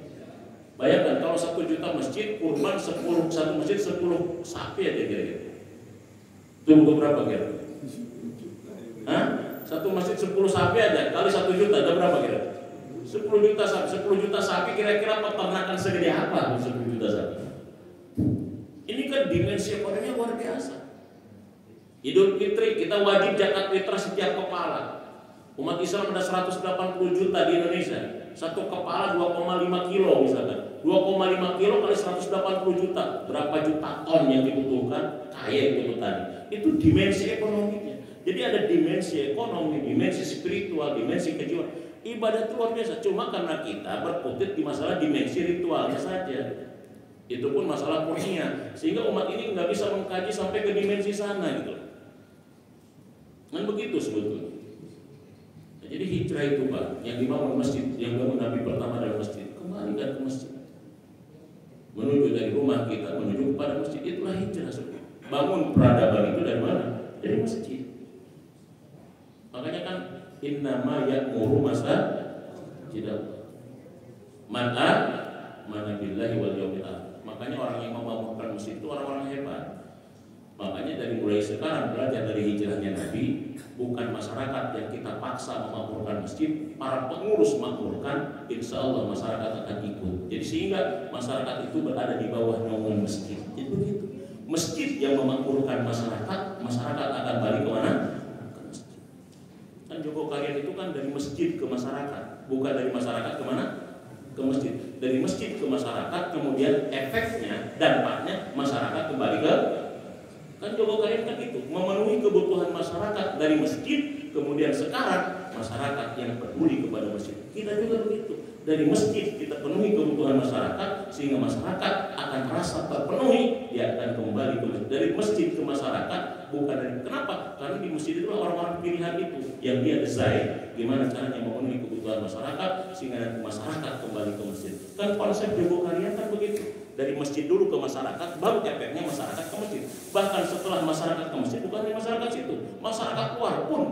S1: Bayangkan kalau 1 juta masjid, kurban satu masjid 10 sapi aja kira-kira. Itu berapa kira? Hah? Satu masjid 10 sapi aja kali 1 juta ada berapa kira? 10 juta sapi. 10 juta sapi kira-kira peternakan segede apa 10 juta sapi? Ini kan dimensi ekonominya luar biasa. Idul Fitri kita wajib zakat fitrah setiap kepala. Umat Islam ada 180 juta di Indonesia. Satu kepala 2,5 kilo misalkan. 2,5 kilo kali 180 juta. Berapa juta ton yang dibutuhkan? Kayak itu tadi. Itu dimensi ekonominya. Jadi ada dimensi ekonomi, dimensi spiritual, dimensi kejiwaan. Ibadah itu luar biasa. Cuma karena kita berkutit di masalah dimensi ritualnya saja. Itu pun masalah kurnia. Sehingga umat ini nggak bisa mengkaji sampai ke dimensi sana gitu. Kan begitu sebetulnya. Nah, jadi hijrah itu Pak, yang dibangun masjid, yang bangun Nabi pertama adalah masjid. Kembalikan ke masjid. Menuju dari rumah kita menuju kepada masjid, itulah hijrah sebetulnya. Bangun peradaban itu dari mana? Dari masjid. Makanya kan innama ya'muru masajid mana billahi wal yawmil akhir. Makanya orang yang membangunkan masjid itu orang-orang hebat. Makanya dari mulai sekarang belajar dari hijrahnya Nabi, bukan masyarakat yang kita paksa memakmurkan masjid, para pengurus makmurkan, insya Allah masyarakat akan ikut. Jadi sehingga masyarakat itu berada di bawah naungan masjid. Jadi begitu. Masjid yang memakmurkan masyarakat, masyarakat akan balik kemana? Ke masjid. Kan Joko Karyan itu kan dari masjid ke masyarakat, bukan dari masyarakat kemana? Ke masjid. Dari masjid ke masyarakat, kemudian efeknya, dampaknya masyarakat kembali ke. Kan Joko Karyan kan itu memenuhi kebutuhan masyarakat dari masjid, kemudian sekarang masyarakat yang peduli kepada masjid. Kita juga begitu. Dari masjid kita penuhi kebutuhan masyarakat sehingga masyarakat akan merasa terpenuhi, dia akan kembali ke masjid. Dari masjid ke masyarakat bukan dari kenapa? Karena di masjid itu orang-orang pilihan itu yang dia desain gimana caranya memenuhi kebutuhan masyarakat sehingga masyarakat kembali ke masjid. Kan konsep Joko Karyan kan begitu. Dari masjid dulu ke masyarakat, baru efeknya masyarakat ke masjid. Bahkan setelah masyarakat ke masjid, bukan dari masyarakat situ, masyarakat luar pun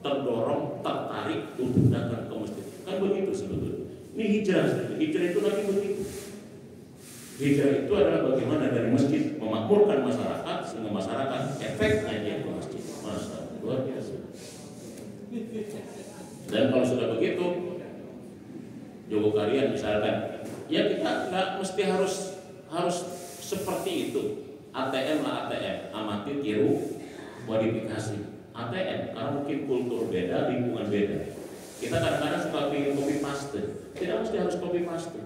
S1: terdorong, tertarik untuk datang ke masjid. Kan begitu sebetulnya. Ini hijrah. Hijrah itu lagi begitu. Hijrah itu adalah bagaimana dari masjid memakmurkan masyarakat sehingga masyarakat efeknya dia ke masjid. Masa luar biasa. Dan kalau sudah begitu, Joko Karyan misalkan, ya kita nggak mesti harus seperti itu. ATM lah ATM, amati, tiru, modifikasi. ATM karena mungkin kultur beda, lingkungan beda. Kita kadang-kadang suka pilih copy paste. Tidak mesti harus copy paste.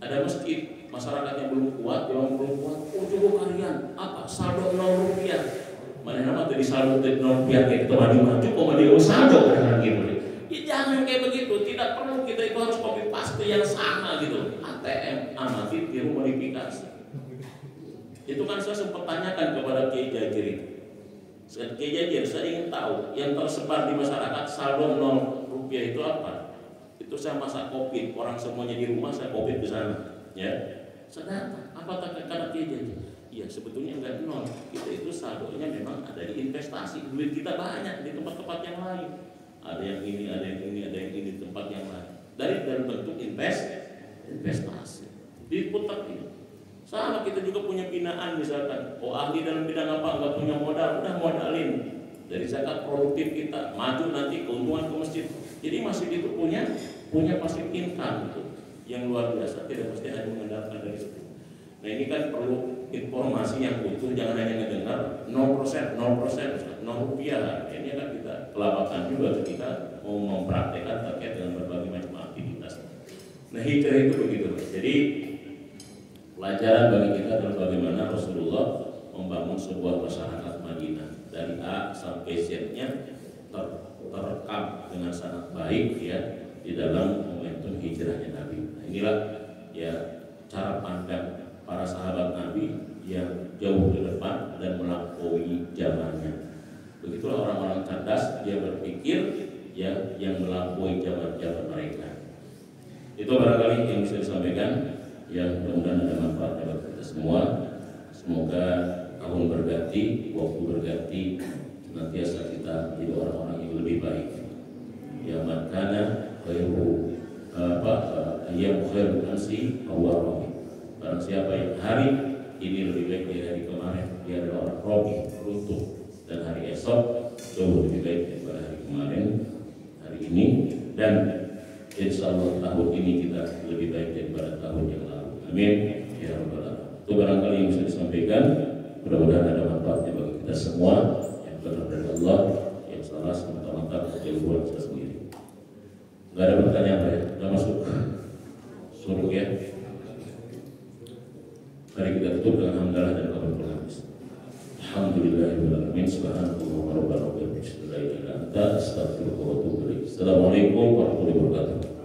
S1: Ada masjid, masyarakatnya belum kuat, yang belum kuat. Oh Joko Karyan, apa? Saldo 0 rupiah. Mana nama tadi saldo 0 rupiah kayak maju-maju, kok dia saldo kan gitu. Ya jangan kayak begitu, tidak perlu kita itu harus copy paste yang sama gitu. ATM, amati, tiru, modifikasi. Itu kan saya sempat tanyakan kepada Kiai Jajir itu. Kiai Jajir, saya ingin tahu yang tersebar di masyarakat saldo 0 rupiah itu apa? Itu saya masak kopi, orang semuanya di rumah saya kopi ke sana. Ya, saya datang, apa kata Kiai Jajir? Ya sebetulnya enggak nol, kita itu saldonya memang ada di investasi, duit kita banyak di tempat-tempat yang lain. Ada yang ini, ada yang ini, ada yang ini di tempat yang lain. Dari bentuk investasi. Diputar ini. Sama kita juga punya binaan misalkan. Oh ahli dalam bidang apa? Enggak punya modal, udah modalin. Dari zakat produktif kita, maju nanti keuntungan ke masjid. Jadi masjid itu punya passive income itu yang luar biasa. Tidak mesti hanya mengandalkan dari situ. Nah ini kan perlu informasi yang utuh, jangan hanya mendengar 0%, 0 rupiah. Ini kan kita kelabakan juga ketika mau mempraktekkan hijrah itu begitu. Jadi pelajaran bagi kita adalah bagaimana Rasulullah membangun sebuah masyarakat Madinah dari A sampai Z-nya terekam dengan sangat baik ya di dalam momentum hijrahnya Nabi. Nah, inilah ya cara pandang para sahabat Nabi yang jauh ke depan dan melampaui zamannya. Begitulah orang-orang cerdas, dia berpikir ya yang melampaui zaman-zaman mereka. Itu barangkali yang bisa disampaikan. Yang mudah-mudahan ada manfaatnya bagi kita semua. Semoga tahun berganti, waktu berganti, senantiasa kita menjadi orang-orang yang lebih baik. Ya makana khairu ayyam khairu ansi awwal. Barang siapa yang hari ini lebih baik dari hari kemarin, dia adalah orang robi, runtuh, dan hari esok jauh lebih baik daripada hari kemarin, hari ini, dan insya Allah tahun ini kita lebih baik daripada tahun yang lalu. Amin ya rabbal alamin. Itu barangkali yang bisa disampaikan. Mudah-mudahan ada manfaatnya bagi kita semua. Yang benar dari Allah, yang salah semata-mata kejauhan kita sendiri. Nggak ada pertanyaan ya? Nggak masuk suruh ya. Mari kita tutup dengan hamdalah dan kabar pengamis. Alhamdulillahirabbil alamin. Subhanallah wa rabbana wa bihamdihi. Assalamualaikum warahmatullahi wabarakatuh.